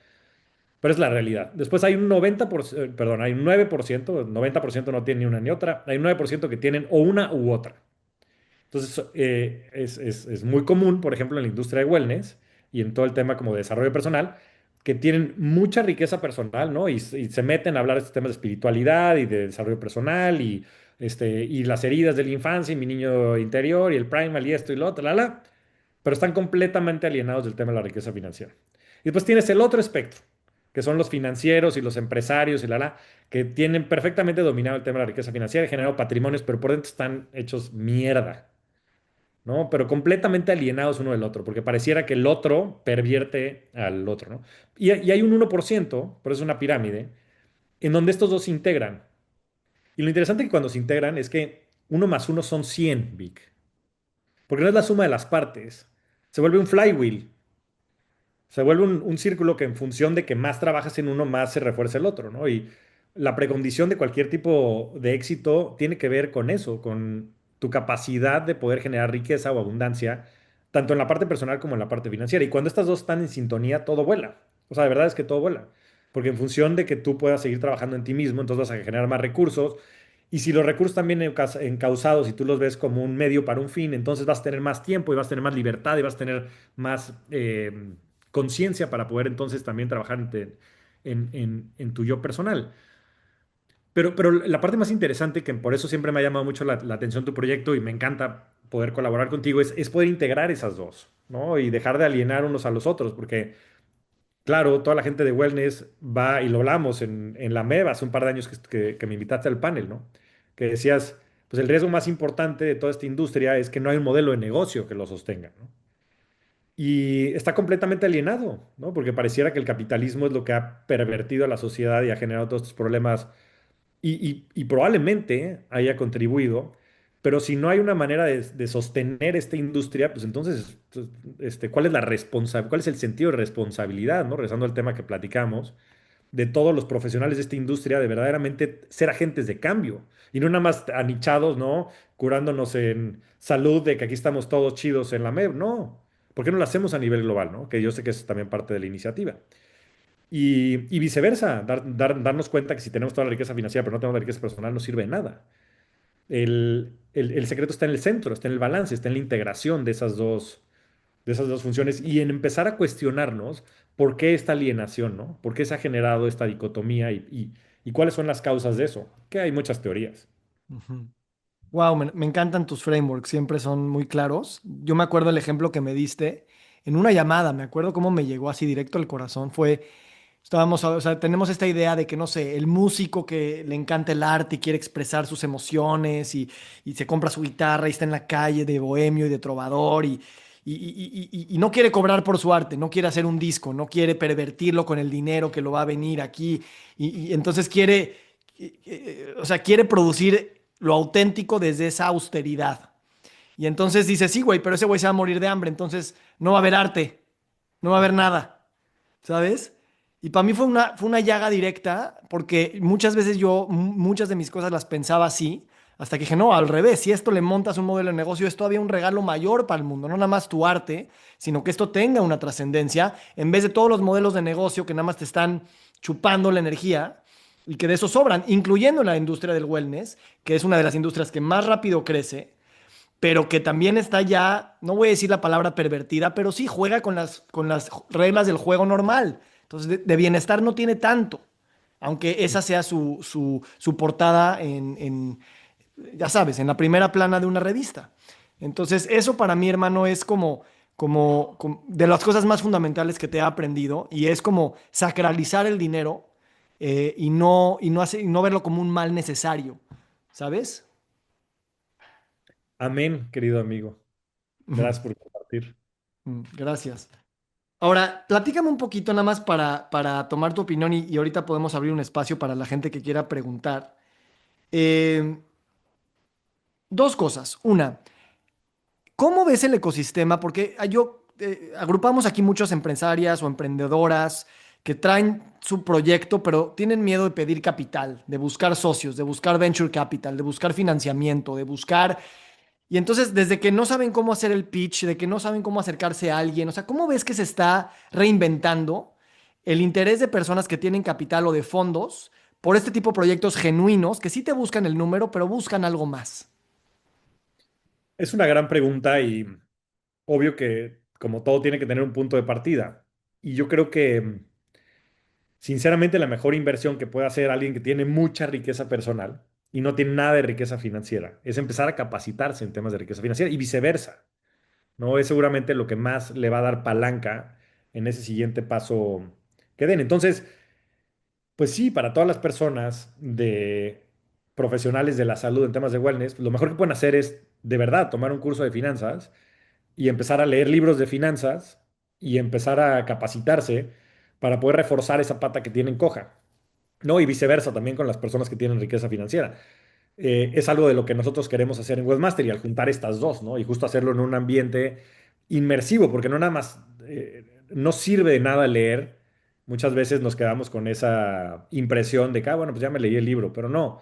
Pero es la realidad. Después hay un 90%, perdón, hay un 9%, el 90% no tiene ni una ni otra. Hay un 9% que tienen o una u otra. Entonces, es muy común, por ejemplo, en la industria de wellness y en todo el tema como de desarrollo personal, que tienen mucha riqueza personal, ¿no? Y se meten a hablar de estos temas de espiritualidad y de desarrollo personal y las heridas de la infancia y mi niño interior y el primal y esto y lo otro, pero están completamente alienados del tema de la riqueza financiera. Y después tienes el otro espectro, que son los financieros y los empresarios que tienen perfectamente dominado el tema de la riqueza financiera, generado patrimonios, pero por dentro están hechos mierda. ¿No? Pero completamente alienados uno del otro, porque pareciera que el otro pervierte al otro, ¿no? Y hay un 1%, por eso es una pirámide, en donde estos dos se integran. Y lo interesante que cuando se integran es que uno más uno son 100, Vic, porque no es la suma de las partes, se vuelve un flywheel, se vuelve un círculo que en función de que más trabajas en uno, más se refuerza el otro, ¿no? Y la precondición de cualquier tipo de éxito tiene que ver con eso, con tu capacidad de poder generar riqueza o abundancia, tanto en la parte personal como en la parte financiera. Y cuando estas dos están en sintonía, todo vuela. O sea, de verdad es que todo vuela. Porque en función de que tú puedas seguir trabajando en ti mismo, entonces vas a generar más recursos. Y si los recursos también encausados y tú los ves como un medio para un fin, entonces vas a tener más tiempo y vas a tener más libertad y vas a tener más conciencia para poder entonces también trabajar en tu yo personal. Pero la parte más interesante, que por eso siempre me ha llamado mucho la atención tu proyecto y me encanta poder colaborar contigo, es poder integrar esas dos, ¿no? Y dejar de alienar unos a los otros, porque, claro, toda la gente de wellness va, y lo hablamos en la MEV hace un par de años que me invitaste al panel, ¿no? Que decías, pues el riesgo más importante de toda esta industria es que no hay un modelo de negocio que lo sostenga, ¿no? Y está completamente alienado, ¿no? Porque pareciera que el capitalismo es lo que ha pervertido a la sociedad y ha generado todos estos problemas y probablemente haya contribuido, pero si no hay una manera de sostener esta industria, pues entonces, ¿cuál es la cuál es el sentido de responsabilidad, ¿no? Regresando al tema que platicamos, de todos los profesionales de esta industria de verdaderamente ser agentes de cambio y no nada más anichados, ¿no? Curándonos en salud de que aquí estamos todos chidos en la MEV, no. ¿Por qué no lo hacemos a nivel global, ¿no? Que yo sé que es también parte de la iniciativa. Y viceversa, darnos cuenta que si tenemos toda la riqueza financiera pero no tenemos la riqueza personal no sirve de nada. El secreto está en el centro, está en el balance, está en la integración de esas dos funciones y en empezar a cuestionarnos por qué esta alienación, ¿no? ¿Por qué se ha generado esta dicotomía y cuáles son las causas de eso? Que hay muchas teorías. Wow, me encantan tus frameworks, siempre son muy claros. Yo me acuerdo el ejemplo que me diste en una llamada, me acuerdo cómo me llegó así directo al corazón. Estábamos, o sea, tenemos esta idea de que, no sé, el músico que le encanta el arte y quiere expresar sus emociones y se compra su guitarra y está en la calle de bohemio y de trovador y no quiere cobrar por su arte, no quiere hacer un disco, no quiere pervertirlo con el dinero que lo va a venir aquí y entonces quiere, o sea, quiere producir lo auténtico desde esa austeridad. Y entonces dice, sí, güey, pero ese güey se va a morir de hambre, entonces no va a haber arte, no va a haber nada. ¿Sabes? Y para mí fue una llaga directa, porque muchas veces muchas de mis cosas las pensaba así, hasta que dije, no, al revés, si esto le montas un modelo de negocio, es todavía un regalo mayor para el mundo, no nada más tu arte, sino que esto tenga una trascendencia, en vez de todos los modelos de negocio que nada más te están chupando la energía y que de eso sobran, incluyendo la industria del wellness, que es una de las industrias que más rápido crece pero que también está ya, no voy a decir la palabra pervertida, pero sí juega con las reglas del juego normal. Entonces, de bienestar no tiene tanto, aunque esa sea su portada ya sabes, en la primera plana de una revista. Entonces, eso para mí, hermano, es como de las cosas más fundamentales que te he aprendido y es como sacralizar el dinero y no verlo como un mal necesario, ¿sabes? Amén, querido amigo. Gracias por compartir. Gracias. Ahora, platícame un poquito nada más para tomar tu opinión y ahorita podemos abrir un espacio para la gente que quiera preguntar. Eh, Dos cosas. Una, ¿cómo ves el ecosistema? Porque agrupamos aquí muchas empresarias o emprendedoras que traen su proyecto, pero tienen miedo de pedir capital, de buscar socios, de buscar venture capital, de buscar financiamiento, de buscar. Y entonces, desde que no saben cómo hacer el pitch, de que no saben cómo acercarse a alguien, o sea, ¿cómo ves que se está reinventando el interés de personas que tienen capital o de fondos por este tipo de proyectos genuinos que sí te buscan el número, pero buscan algo más? Es una gran pregunta y obvio que como todo tiene que tener un punto de partida. Y yo creo que sinceramente la mejor inversión que puede hacer alguien que tiene mucha riqueza personal y no tiene nada de riqueza financiera es empezar a capacitarse en temas de riqueza financiera y viceversa, ¿no? Es seguramente lo que más le va a dar palanca en ese siguiente paso que den. Entonces, pues sí, para todas las personas de profesionales de la salud en temas de wellness, lo mejor que pueden hacer es de verdad tomar un curso de finanzas y empezar a leer libros de finanzas y empezar a capacitarse para poder reforzar esa pata que tienen coja, ¿no? Y viceversa también con las personas que tienen riqueza financiera. Es algo de lo que nosotros queremos hacer en Webmaster y al juntar estas dos, ¿no? Y justo hacerlo en un ambiente inmersivo, porque no nada más, no sirve de nada leer. Muchas veces nos quedamos con esa impresión de que, bueno, pues ya me leí el libro, pero no.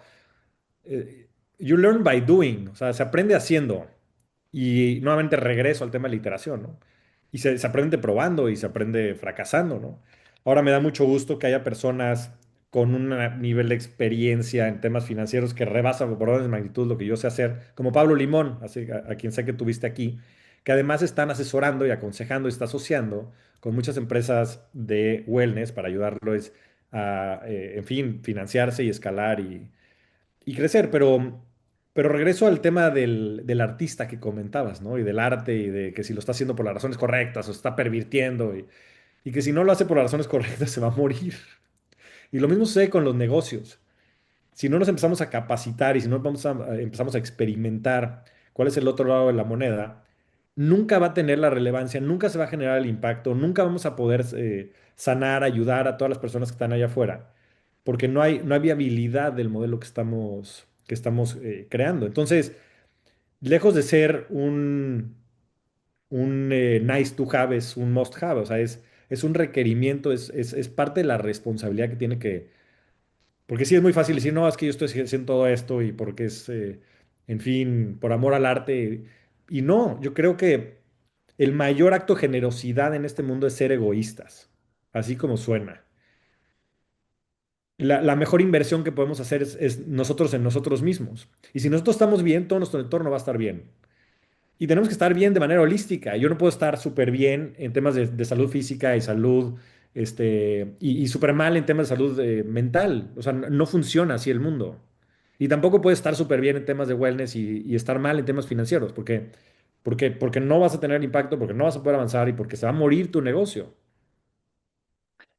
eh, you learn by doing, o sea, se aprende haciendo. Y nuevamente regreso al tema de la iteración, ¿no? Y se aprende probando y se aprende fracasando, ¿no? Ahora me da mucho gusto que haya personas con un nivel de experiencia en temas financieros que rebasa por orden de magnitud lo que yo sé hacer, como Pablo Limón, así, a quien sé que tuviste aquí, que además están asesorando y aconsejando y está asociando con muchas empresas de wellness para ayudarlos a, en fin, financiarse y escalar y crecer, pero regreso al tema del artista que comentabas, ¿no? Y del arte y de que si lo está haciendo por las razones correctas o está pervirtiendo y que si no lo hace por las razones correctas se va a morir. Y lo mismo sucede con los negocios. Si no nos empezamos a capacitar y si no empezamos a experimentar cuál es el otro lado de la moneda, nunca va a tener la relevancia, nunca se va a generar el impacto, nunca vamos a poder sanar, ayudar a todas las personas que están allá afuera, porque no hay viabilidad del modelo que estamos creando. Entonces, lejos de ser un nice to have, es un must have, o sea, es un requerimiento, es parte de la responsabilidad que tiene que, porque sí es muy fácil decir, no, es que yo estoy haciendo todo esto y porque es, en fin, por amor al arte. Y no, yo creo que el mayor acto de generosidad en este mundo es ser egoístas, así como suena. La mejor inversión que podemos hacer es nosotros en nosotros mismos. Y si nosotros estamos bien, todo nuestro entorno va a estar bien. Y tenemos que estar bien de manera holística. Yo no puedo estar súper bien en temas de salud física y salud, y súper mal en temas de salud mental. O sea, no funciona así el mundo. Y tampoco puedes estar súper bien en temas de wellness y estar mal en temas financieros, porque no vas a tener impacto, porque no vas a poder avanzar y porque se va a morir tu negocio.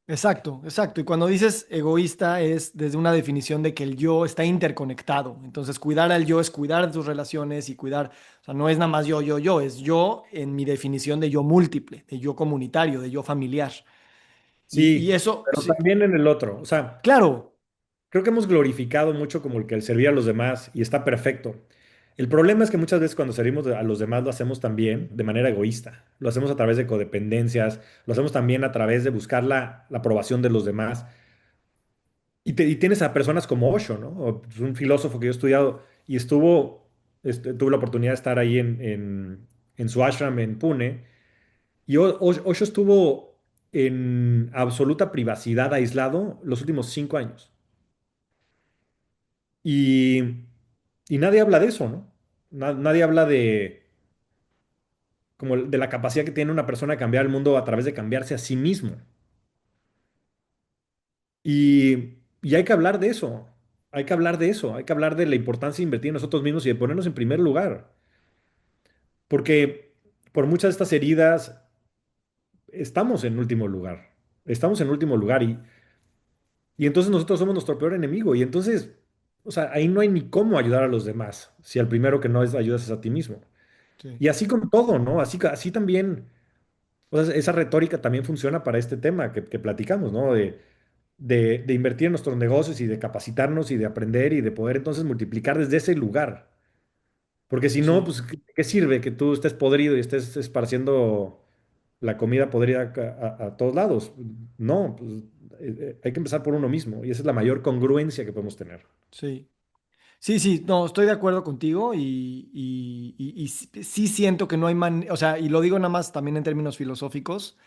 Exacto, exacto. Y cuando dices egoísta es desde una definición de que el yo está interconectado. Entonces, cuidar al yo es cuidar de tus relaciones y cuidar, o sea, no es nada más yo, es yo en mi definición de yo múltiple, de yo comunitario, de yo familiar. Y Sí, eso, pero sí, también en el otro. O sea, claro, creo que hemos glorificado mucho como el que el servir a los demás y está perfecto. El problema es que muchas veces cuando servimos a los demás lo hacemos también de manera egoísta. Lo hacemos a través de codependencias, lo hacemos también a través de buscar la aprobación de los demás. Y tienes a personas como Osho, ¿no? Es un filósofo que yo he estudiado y tuve la oportunidad de estar ahí en su ashram en Pune. Y Osho estuvo en absoluta privacidad, aislado, los últimos 5 años. Y, y nadie habla de eso, ¿no? Nadie habla como de la capacidad que tiene una persona de cambiar el mundo a través de cambiarse a sí mismo. Y hay que hablar de eso. Hay que hablar de eso. Hay que hablar de la importancia de invertir en nosotros mismos y de ponernos en primer lugar. Porque por muchas de estas heridas estamos en último lugar. Estamos en último lugar y entonces nosotros somos nuestro peor enemigo. Y entonces, o sea, ahí no hay ni cómo ayudar a los demás si al primero que no es ayudas es a ti mismo. sí, Y así con todo, ¿no? Así también, o sea, esa retórica también funciona para este tema que platicamos, ¿no? De invertir en nuestros negocios y de capacitarnos y de aprender y de poder entonces multiplicar desde ese lugar. Porque si no, sí, pues, ¿qué sirve que tú estés podrido y estés esparciendo la comida podrida a todos lados? No, pues, hay que empezar por uno mismo y esa es la mayor congruencia que podemos tener. sí. Sí, sí, no, estoy de acuerdo contigo y sí, sí siento que no hay manera, o sea, y lo digo nada más también en términos filosóficos,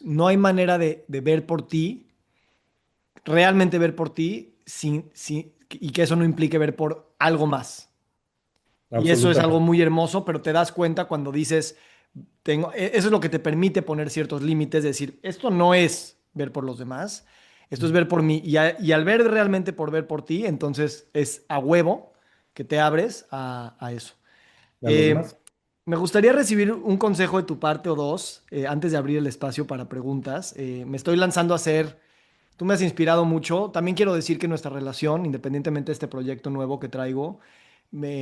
no hay manera de ver por ti, realmente ver por ti, y que eso no implique ver por algo más. Y eso es algo Absolutamente. muy hermoso, pero te das cuenta cuando dices, eso es lo que te permite poner ciertos límites, decir, esto no es ver por los demás, esto es ver por mí. Y al ver realmente por ver por ti, entonces es a huevo que te abres a eso. ¿Y a los Eh, demás? Me gustaría recibir un consejo de tu parte o dos antes de abrir el espacio para preguntas. Me estoy lanzando a hacer, tú me has inspirado mucho. También quiero decir que nuestra relación, independientemente de este proyecto nuevo que traigo,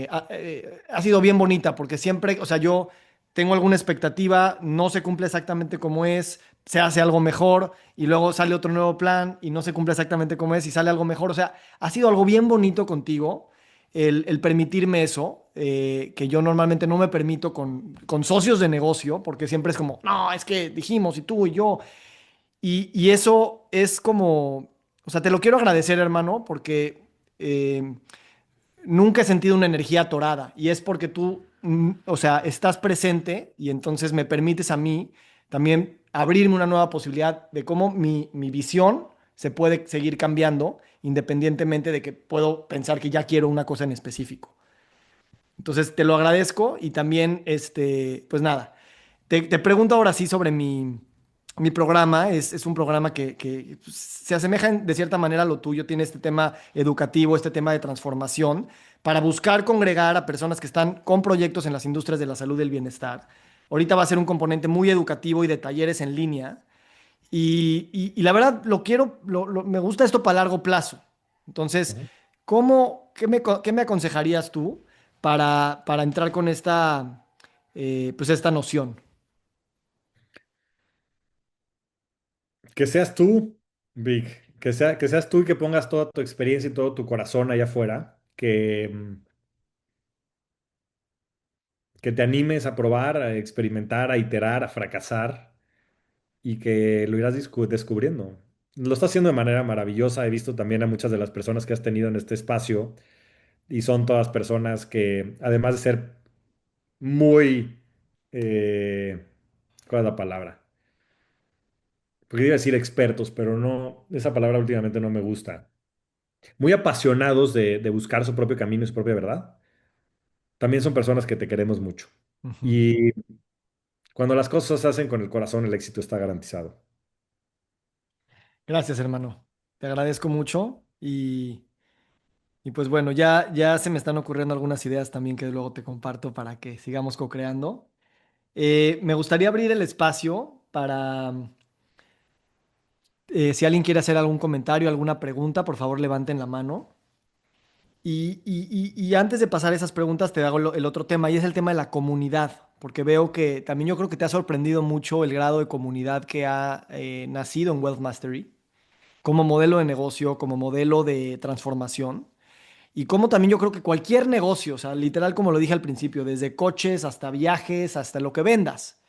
ha sido bien bonita porque siempre, o sea, yo tengo alguna expectativa, no se cumple exactamente como es, se hace algo mejor y luego sale otro nuevo plan y no se cumple exactamente como es y sale algo mejor. O sea, ha sido algo bien bonito contigo el permitirme eso, que yo normalmente no me permito con socios de negocio, porque siempre es como, no, es que dijimos y tú y yo. Y eso es como, o sea, te lo quiero agradecer, hermano, porque nunca he sentido una energía atorada y es porque tú, o sea, estás presente y entonces me permites a mí también abrirme una nueva posibilidad de cómo mi visión se puede seguir cambiando independientemente de que puedo pensar que ya quiero una cosa en específico. Entonces, te lo agradezco y también, pues nada, te pregunto ahora sí sobre mi programa. Es un programa que pues, se asemeja de cierta manera a lo tuyo. Tiene este tema educativo, este tema de transformación, para buscar congregar a personas que están con proyectos en las industrias de la salud y el bienestar. Ahorita va a ser un componente muy educativo y de talleres en línea. Y la verdad, lo quiero, me gusta esto para largo plazo. Entonces, Ujú. qué me aconsejarías tú para entrar con pues esta noción? Que seas tú, Vic, que seas tú y que pongas toda tu experiencia y todo tu corazón allá afuera, que te animes a probar, a experimentar, a iterar, a fracasar y que lo irás descubriendo. Lo estás haciendo de manera maravillosa. He visto también a muchas de las personas que has tenido en este espacio y son todas personas que, además de ser muy, eh, ¿cuál es la palabra? Porque iba a decir expertos, pero no, esa palabra últimamente no me gusta. Muy apasionados de buscar su propio camino y su propia verdad. También son personas que te queremos mucho. Ujú. Y cuando las cosas se hacen con el corazón, el éxito está garantizado. Gracias, hermano. Te agradezco mucho y pues bueno, ya se me están ocurriendo algunas ideas también que luego te comparto para que sigamos co-creando. Me gustaría abrir el espacio para, si alguien quiere hacer algún comentario, alguna pregunta, por favor levanten la mano. Y antes de pasar esas preguntas, te hago el otro tema, y es el tema de la comunidad, porque veo que también yo creo que te ha sorprendido mucho el grado de comunidad que ha nacido en Wealth Mastery, como modelo de negocio, como modelo de transformación, y como también yo creo que cualquier negocio, o sea, literal como lo dije al principio, desde coches hasta viajes, hasta lo que vendas,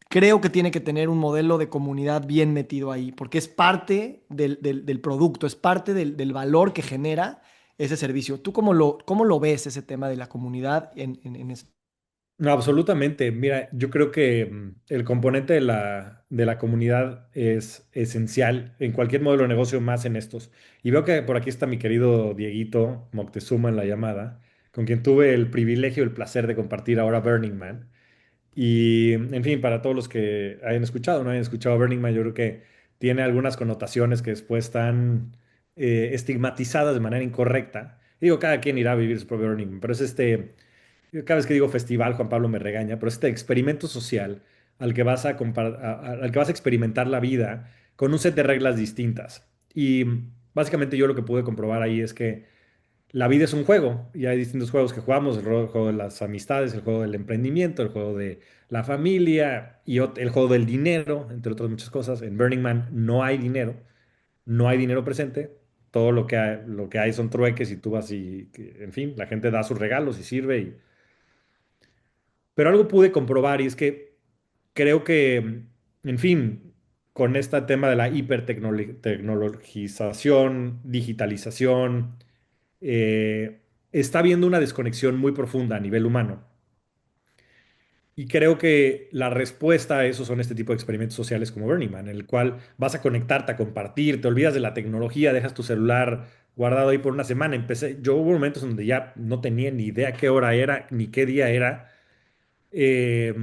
creo que tiene que tener un modelo de comunidad bien metido ahí, porque es parte del producto, es parte del valor que genera ese servicio. ¿Tú cómo lo ves ese tema de la comunidad en eso? No, absolutamente. Mira, yo creo que el componente de la comunidad es esencial en cualquier modelo de negocio, más en estos. Y veo que por aquí está mi querido Dieguito Moctezuma en la llamada, con quien tuve el privilegio y el placer de compartir ahora Burning Man. Y, en fin, para todos los que hayan escuchado, no hayan escuchado Burning Man, yo creo que tiene algunas connotaciones que después están estigmatizadas de manera incorrecta. Digo, cada quien irá a vivir su propio Burning Man, pero es yo cada vez que digo festival, Juan Pablo me regaña, pero este experimento social al que vas al que vas a experimentar la vida con un set de reglas distintas. Y básicamente yo lo que pude comprobar ahí es que la vida es un juego y hay distintos juegos que jugamos, juego de las amistades, el juego del emprendimiento, el juego de la familia y el juego del dinero, entre otras muchas cosas. En Burning Man no hay dinero, no hay dinero presente. Todo lo que hay son trueques y tú vas en fin, la gente da sus regalos y sirve. Pero algo pude comprobar y es que creo que, en fin, con este tema de la hipertecnologización, digitalización, está habiendo una desconexión muy profunda a nivel humano. Y creo que la respuesta a eso son este tipo de experimentos sociales como Burning Man, en el cual vas a conectarte, a compartir, te olvidas de la tecnología, dejas tu celular guardado ahí por una semana. Yo hubo momentos en donde ya no tenía ni idea qué hora era, ni qué día era. eh,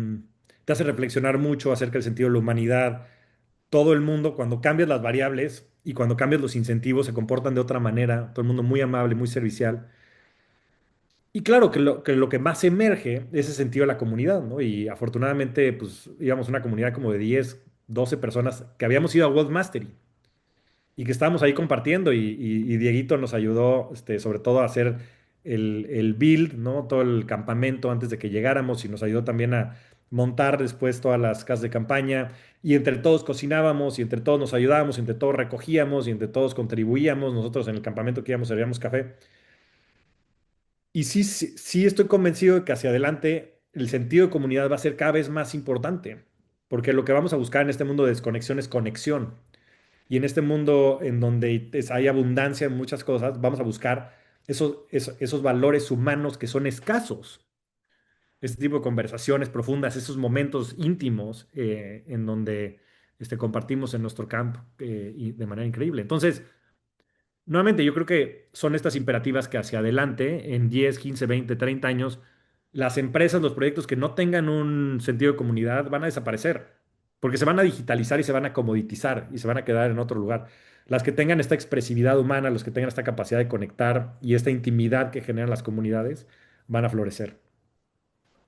Te hace reflexionar mucho acerca del sentido de la humanidad. Todo el mundo, cuando cambias las variables y cuando cambias los incentivos, se comportan de otra manera. Todo el mundo muy amable, muy servicial. Y claro que lo que más emerge es ese sentido de la comunidad, ¿no? Y afortunadamente, pues íbamos una comunidad como de 10 12 personas que habíamos ido a World Mastery y que estábamos ahí compartiendo y Dieguito nos ayudó sobre todo a hacer el build, ¿no? Todo el campamento antes de que llegáramos y nos ayudó también a montar después todas las casas de campaña y entre todos cocinábamos y entre todos nos ayudábamos, y entre todos recogíamos y entre todos contribuíamos. Nosotros en el campamento que íbamos servíamos café. Y sí estoy convencido de que hacia adelante el sentido de comunidad va a ser cada vez más importante, porque lo que vamos a buscar en este mundo de desconexión es conexión. Y en este mundo en donde hay abundancia en muchas cosas, vamos a buscar esos valores humanos que son escasos. Este tipo de conversaciones profundas, esos momentos íntimos en donde compartimos en nuestro campo y de manera increíble. Entonces, nuevamente, yo creo que son estas imperativas que hacia adelante, en 10, 15, 20, 30 años, las empresas, los proyectos que no tengan un sentido de comunidad van a desaparecer, porque se van a digitalizar y se van a comoditizar y se van a quedar en otro lugar. Las que tengan esta expresividad humana, los que tengan esta capacidad de conectar y esta intimidad que generan las comunidades, van a florecer.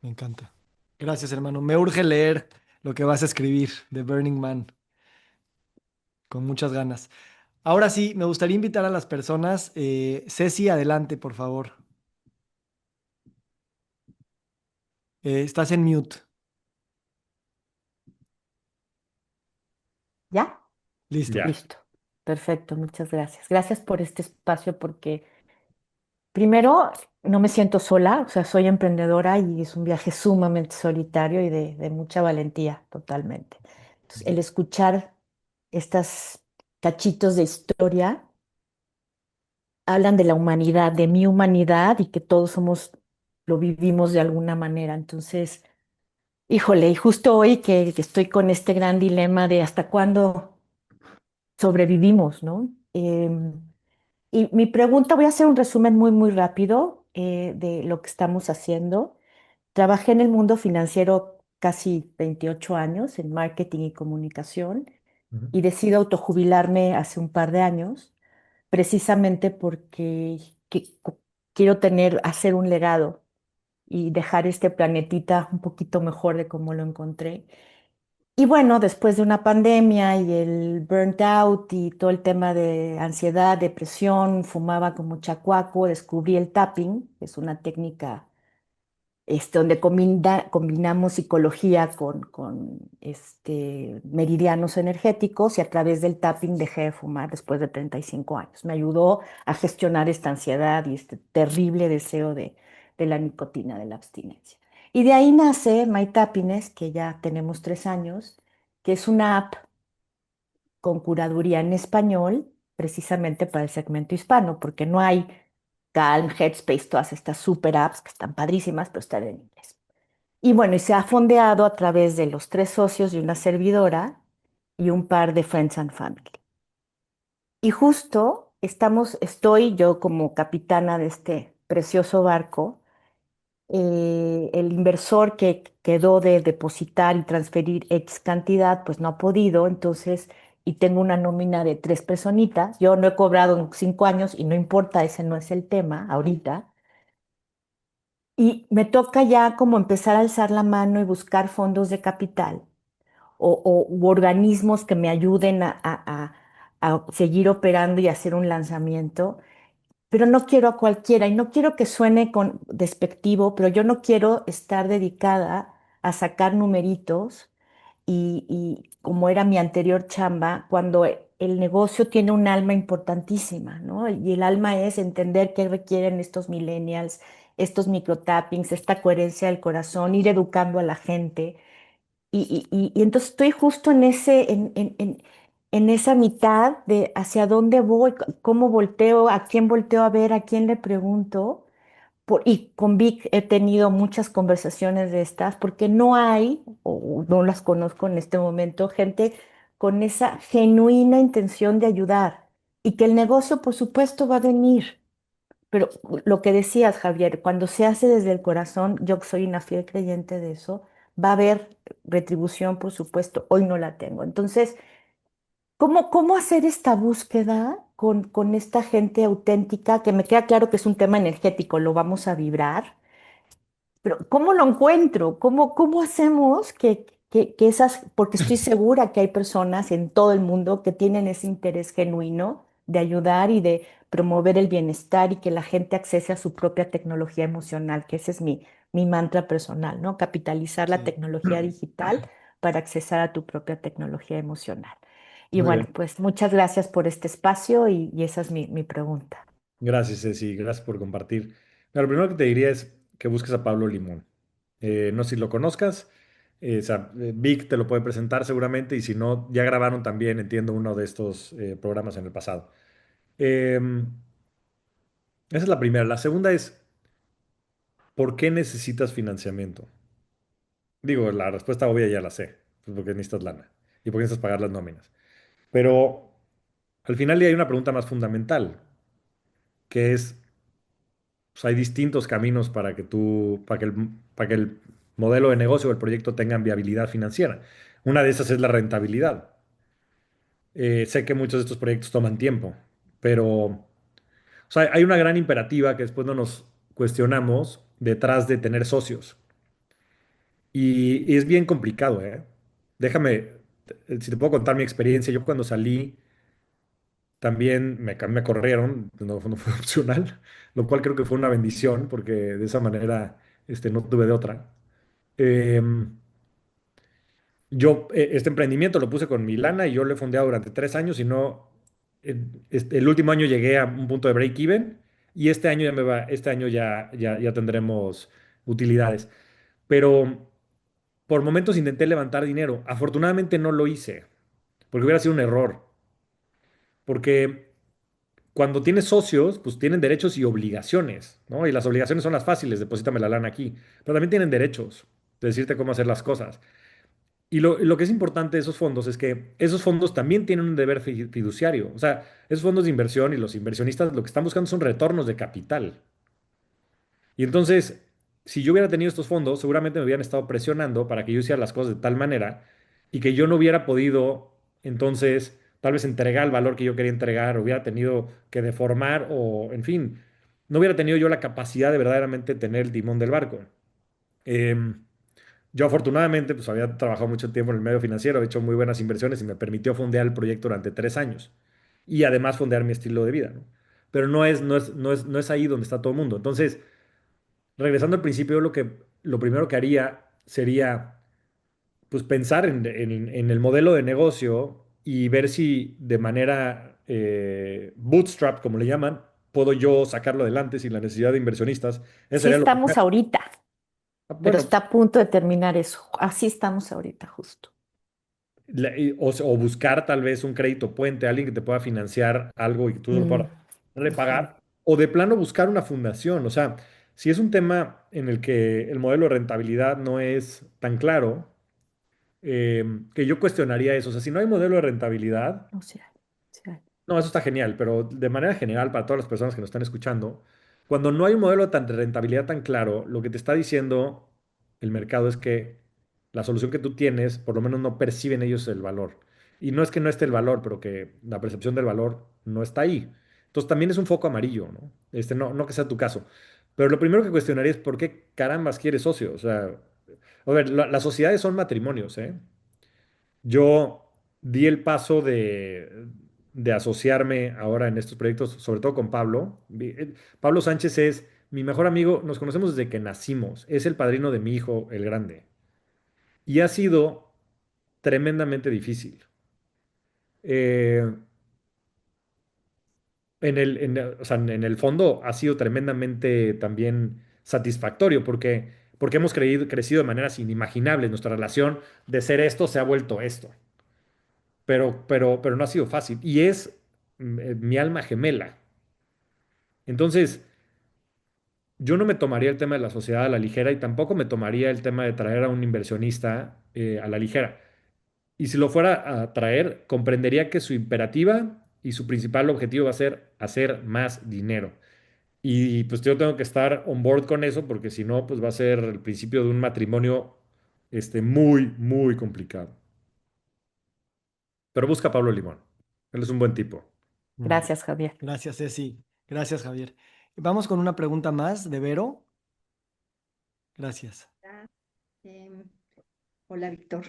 Me encanta. Gracias, hermano. Me urge leer lo que vas a escribir de Burning Man, con muchas ganas. Ahora sí, me gustaría invitar a las personas. Ceci, adelante, por favor. Estás en mute. ¿Ya? Listo. Ya. Listo. Perfecto, muchas gracias. Gracias por este espacio porque primero no me siento sola, o sea, soy emprendedora y es un viaje sumamente solitario y de mucha valentía, totalmente. Entonces, el escuchar estas cachitos de historia hablan de la humanidad, de mi humanidad y que todos somos, lo vivimos de alguna manera. Entonces, híjole, y justo hoy que estoy con este gran dilema de hasta cuándo sobrevivimos, ¿no? Y mi pregunta, voy a hacer un resumen muy, muy rápido de lo que estamos haciendo. Trabajé en el mundo financiero casi 28 años en marketing y comunicación Ujú. y decido autojubilarme hace un par de años, precisamente porque quiero hacer un legado y dejar este planetita un poquito mejor de como lo encontré. Y bueno, después de una pandemia y el burnt out y todo el tema de ansiedad, depresión, fumaba como chacuaco, descubrí el tapping, que es una técnica donde combinamos psicología con meridianos energéticos y a través del tapping dejé de fumar después de 35 años. Me ayudó a gestionar esta ansiedad y este terrible deseo de la nicotina, de la abstinencia. Y de ahí nace MyTappiness, que ya tenemos 3 años, que es una app con curaduría en español, precisamente para el segmento hispano, porque no hay Calm, Headspace, todas estas super apps que están padrísimas, pero están en inglés. Y bueno, y se ha fondeado a través de los 3 socios de una servidora y un par de Friends and Family. Y justo estoy yo como capitana de este precioso barco. El inversor que quedó de depositar y transferir X cantidad, pues no ha podido, entonces, y tengo una nómina de 3 personitas. Yo no he cobrado en 5 años y no importa, ese no es el tema ahorita. Y me toca ya como empezar a alzar la mano y buscar fondos de capital u organismos que me ayuden a seguir operando y hacer un lanzamiento, pero no quiero a cualquiera y no quiero que suene despectivo, pero yo no quiero estar dedicada a sacar numeritos y como era mi anterior chamba, cuando el negocio tiene un alma importantísima, ¿no? Y el alma es entender qué requieren estos millennials, estos microtappings, esta coherencia del corazón, ir educando a la gente. Y entonces estoy justo en esa mitad de hacia dónde voy, cómo volteo, a quién volteo a ver, a quién le pregunto. Y con Vic he tenido muchas conversaciones de estas porque no hay, o no las conozco en este momento, gente con esa genuina intención de ayudar y que el negocio, por supuesto, va a venir. Pero lo que decías, Javier, cuando se hace desde el corazón, yo soy una fiel creyente de eso, va a haber retribución, por supuesto, hoy no la tengo. Entonces, ¿cómo hacer esta búsqueda con esta gente auténtica? Que me queda claro que es un tema energético, lo vamos a vibrar, pero ¿cómo lo encuentro? ¿Cómo hacemos que esas, porque estoy segura que hay personas en todo el mundo que tienen ese interés genuino de ayudar y de promover el bienestar y que la gente accese a su propia tecnología emocional, que ese es mi mantra personal, ¿no? Capitalizar la Sí. tecnología digital para accesar a tu propia tecnología emocional. Y Muy bueno, bien. pues muchas gracias por este espacio y esa es mi pregunta. Gracias, Ceci. Gracias por compartir. Mira, lo primero que te diría es que busques a Pablo Limón. No sé si lo conozcas. O sea, Vic te lo puede presentar seguramente y si no, ya grabaron también, entiendo, uno de estos programas en el pasado. Esa es la primera. La segunda es, ¿por qué necesitas financiamiento? Digo, la respuesta obvia ya la sé, pues porque necesitas lana y porque necesitas pagar las nóminas. Pero al final hay una pregunta más fundamental, que es, pues, hay distintos caminos para que el modelo de negocio o el proyecto tengan viabilidad financiera. Una de esas es la rentabilidad. Sé que muchos de estos proyectos toman tiempo, pero o sea, hay una gran imperativa que después no nos cuestionamos detrás de tener socios. Y es bien complicado, ¿eh? Déjame, si te puedo contar mi experiencia, yo cuando salí también me corrieron, no fue opcional, lo cual creo que fue una bendición porque de esa manera no tuve de otra. Em, este emprendimiento lo puse con mi lana y yo lo he fondeado durante 3 años y no, el último año llegué a un punto de break-even y este año ya tendremos utilidades. Pero por momentos intenté levantar dinero. Afortunadamente no lo hice, porque hubiera sido un error. Porque cuando tienes socios, pues tienen derechos y obligaciones, ¿no? Y las obligaciones son las fáciles, deposítame la lana aquí, pero también tienen derechos de decirte cómo hacer las cosas. Y lo que es importante de esos fondos es que esos fondos también tienen un deber fiduciario. O sea, esos fondos de inversión y los inversionistas lo que están buscando son retornos de capital. Y entonces, si yo hubiera tenido estos fondos, seguramente me hubieran estado presionando para que yo hiciera las cosas de tal manera y que yo no hubiera podido, entonces, tal vez entregar el valor que yo quería entregar, hubiera tenido que deformar o, en fin, no hubiera tenido yo la capacidad de verdaderamente tener el timón del barco. Em, yo afortunadamente, pues había trabajado mucho tiempo en el medio financiero, he hecho muy buenas inversiones y me permitió fondear el proyecto durante 3 años y además fondear mi estilo de vida, ¿no? Pero no es ahí donde está todo el mundo. Entonces, regresando al principio, lo primero que haría sería pues pensar en el modelo de negocio y ver si de manera bootstrap, como le llaman, puedo yo sacarlo adelante sin la necesidad de inversionistas. Ese Sí sería lo estamos primero. ahorita, pero Bueno, está a punto de terminar eso. Así estamos ahorita, justo. o buscar tal vez un crédito puente, alguien que te pueda financiar algo y que tú lo Mm, puedas ujú. repagar, o de plano buscar una fundación. O sea, si es un tema en el que el modelo de rentabilidad no es tan claro, que yo cuestionaría eso. O sea, si no hay modelo de rentabilidad, O sea, sí hay. no, eso está genial, pero de manera general, para todas las personas que nos están escuchando, cuando no hay un modelo de rentabilidad tan claro, lo que te está diciendo el mercado es que la solución que tú tienes, por lo menos no perciben ellos el valor. Y no es que no esté el valor, pero que la percepción del valor no está ahí. Entonces también es un foco amarillo, ¿no? No que sea tu caso. Pero lo primero que cuestionaría es por qué carambas quieres socio. O sea, a ver, las sociedades son matrimonios, ¿eh? Yo di el paso de asociarme ahora en estos proyectos, sobre todo con Pablo. Pablo Sánchez es mi mejor amigo, nos conocemos desde que nacimos, es el padrino de mi hijo, el grande. Y ha sido tremendamente difícil. Eh, o sea, en el fondo ha sido tremendamente también satisfactorio porque hemos crecido de maneras inimaginables. Nuestra relación de ser esto se ha vuelto esto. Pero no ha sido fácil. Y es mi alma gemela. Entonces, yo no me tomaría el tema de la sociedad a la ligera y tampoco me tomaría el tema de traer a un inversionista a la ligera. Y si lo fuera a traer, comprendería que su imperativa y su principal objetivo va a ser hacer más dinero. Y pues yo tengo que estar on board con eso porque si no, pues va a ser el principio de un matrimonio muy, muy complicado. Pero busca a Pablo Limón. Él es un buen tipo. Mm. Gracias, Javier. Gracias, Ceci. Gracias, Javier. Vamos con una pregunta más de Vero. Gracias. Hola, em, hola, Víctor.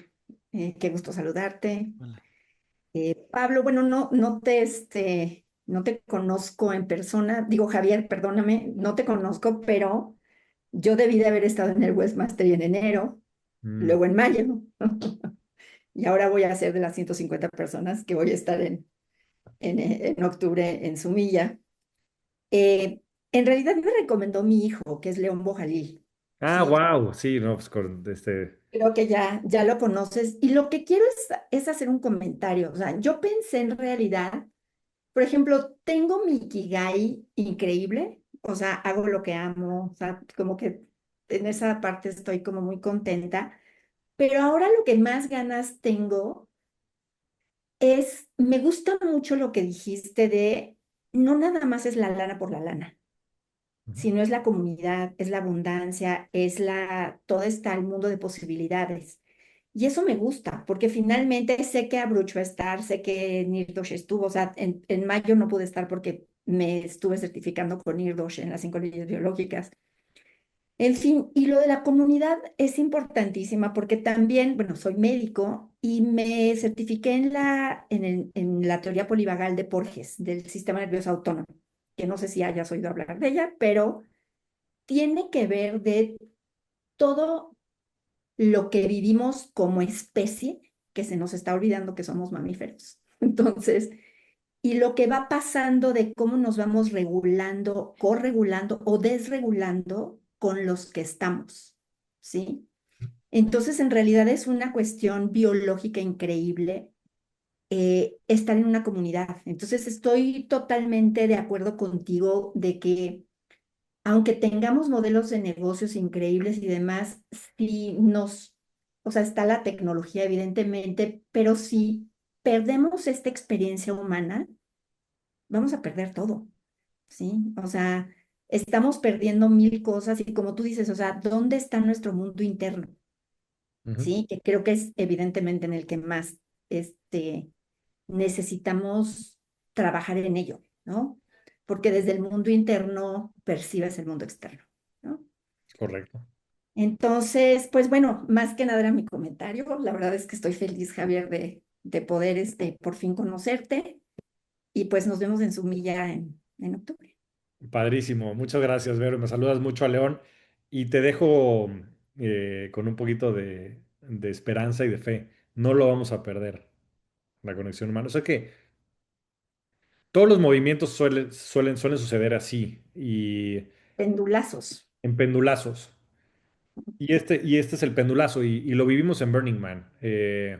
Qué gusto saludarte. Hola. Pablo, bueno, no te conozco en persona. Digo, Javier, perdóname, no te conozco, pero yo debí de haber estado en el Westmaster en enero, Mm. luego en mayo, y ahora voy a ser de las 150 personas que voy a estar en octubre en Sumilla. Eh, en realidad me recomendó mi hijo, que es León Bojalil. Ah, ¿Sí? wow, sí, no, pues con Creo que ya lo conoces. Y lo que quiero es hacer un comentario. O sea, yo pensé en realidad, por ejemplo, tengo mi Ikigai increíble. O sea, hago lo que amo. O sea, como que en esa parte estoy como muy contenta. Pero ahora lo que más ganas tengo me gusta mucho lo que dijiste de, no nada más es la lana por la lana, Ujú. sino es la comunidad, es la abundancia, todo está el mundo de posibilidades. Y eso me gusta, porque finalmente sé que Abruch va a estar, sé que Nirdosh estuvo, o sea, en mayo no pude estar porque me estuve certificando con Nirdosh en las 5 leyes biológicas. En fin, y lo de la comunidad es importantísima porque también, bueno, soy médico y me certifiqué en la teoría polivagal de Porges, del sistema nervioso autónomo, que no sé si hayas oído hablar de ella, pero tiene que ver de todo lo que vivimos como especie, que se nos está olvidando que somos mamíferos. Entonces, y lo que va pasando de cómo nos vamos regulando, corregulando o desregulando con los que estamos, ¿sí? Entonces, en realidad es una cuestión biológica increíble estar en una comunidad. Entonces, estoy totalmente de acuerdo contigo de que aunque tengamos modelos de negocios increíbles y demás, si nos, o sea, está la tecnología, evidentemente, pero si perdemos esta experiencia humana, vamos a perder todo, ¿sí? O sea, estamos perdiendo mil cosas y como tú dices, o sea, ¿dónde está nuestro mundo interno? Ujú. ¿Sí? Que creo que es evidentemente en el que más necesitamos trabajar en ello, ¿no? Porque desde el mundo interno percibes el mundo externo, ¿no? Correcto. Entonces, pues bueno, más que nada era mi comentario. La verdad es que estoy feliz, Javier, de poder por fin conocerte y pues nos vemos en Sumilla en octubre. Padrísimo. Muchas gracias, Vero. Me saludas mucho a León y te dejo con un poquito de esperanza y de fe. No lo vamos a perder, la conexión humana. O sea que todos los movimientos suelen suceder así y Pendulazos. en pendulazos. Y este es el pendulazo y lo vivimos en Burning Man. Que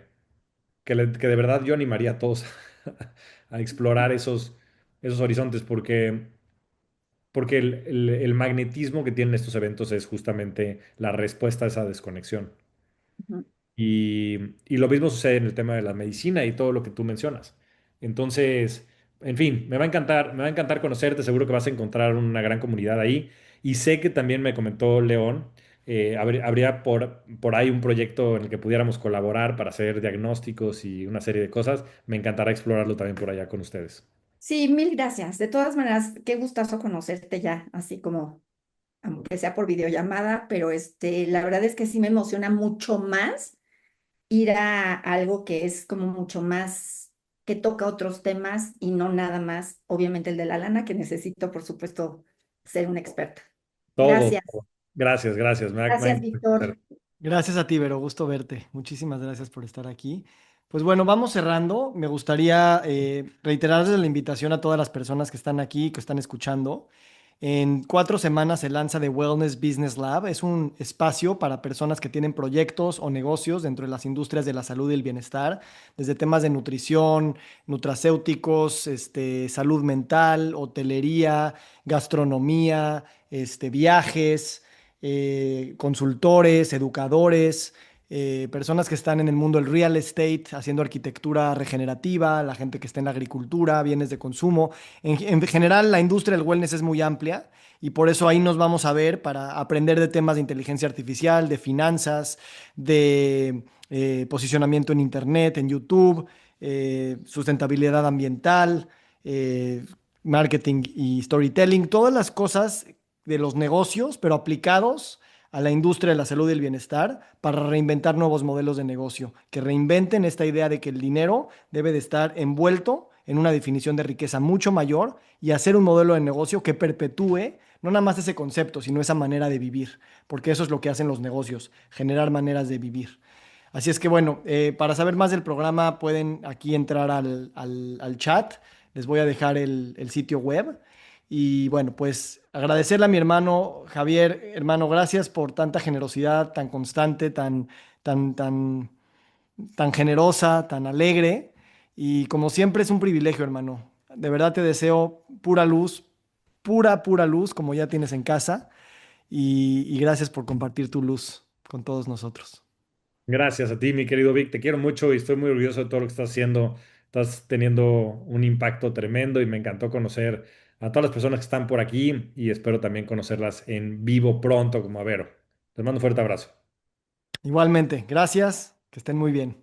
de verdad yo animaría a todos a explorar esos horizontes porque el magnetismo que tienen estos eventos es justamente la respuesta a esa desconexión. Ujú. Y lo mismo sucede en el tema de la medicina y todo lo que tú mencionas. Entonces, en fin, me va a encantar conocerte, seguro que vas a encontrar una gran comunidad ahí. Y sé que también me comentó León, habría por ahí un proyecto en el que pudiéramos colaborar para hacer diagnósticos y una serie de cosas. Me encantará explorarlo también por allá con ustedes. Sí, mil gracias. De todas maneras, qué gustazo conocerte ya, así como, aunque sea por videollamada, pero la verdad es que sí me emociona mucho más ir a algo que es como mucho más, que toca otros temas y no nada más, obviamente el de la lana, que necesito, por supuesto, ser una experta. Todo. Gracias. Todo. Gracias, gracias. Me ha Gracias, encantado Víctor. conocer. Gracias a ti, Vero, gusto verte. Muchísimas gracias por estar aquí. Pues bueno, vamos cerrando. Me gustaría reiterarles la invitación a todas las personas que están aquí, que están escuchando. En 4 semanas se lanza The Wellness Business Lab. Es un espacio para personas que tienen proyectos o negocios dentro de las industrias de la salud y el bienestar, desde temas de nutrición, nutracéuticos, salud mental, hotelería, gastronomía, viajes, consultores, educadores, personas que están en el mundo del real estate, haciendo arquitectura regenerativa, la gente que está en la agricultura, bienes de consumo. En general, la industria del wellness es muy amplia y por eso ahí nos vamos a ver para aprender de temas de inteligencia artificial, de finanzas, de posicionamiento en Internet, en YouTube, sustentabilidad ambiental, eh, marketing y storytelling, todas las cosas de los negocios, pero aplicados a la industria de la salud y el bienestar para reinventar nuevos modelos de negocio, que reinventen esta idea de que el dinero debe de estar envuelto en una definición de riqueza mucho mayor y hacer un modelo de negocio que perpetúe no nada más ese concepto, sino esa manera de vivir, porque eso es lo que hacen los negocios, generar maneras de vivir. Así es que bueno, para saber más del programa pueden aquí entrar al chat, les voy a dejar el sitio web. Y bueno, pues agradecerle a mi hermano Javier, hermano, gracias por tanta generosidad, tan constante, tan, tan, tan generosa, tan alegre. Y como siempre es un privilegio, hermano. De verdad te deseo pura luz, pura luz, como ya tienes en casa. Y gracias por compartir tu luz con todos nosotros. Gracias a ti, mi querido Vic. Te quiero mucho y estoy muy orgulloso de todo lo que estás haciendo. Estás teniendo un impacto tremendo y me encantó conocer a todas las personas que están por aquí y espero también conocerlas en vivo pronto como a Vero. Les mando un fuerte abrazo. Igualmente, gracias, que estén muy bien.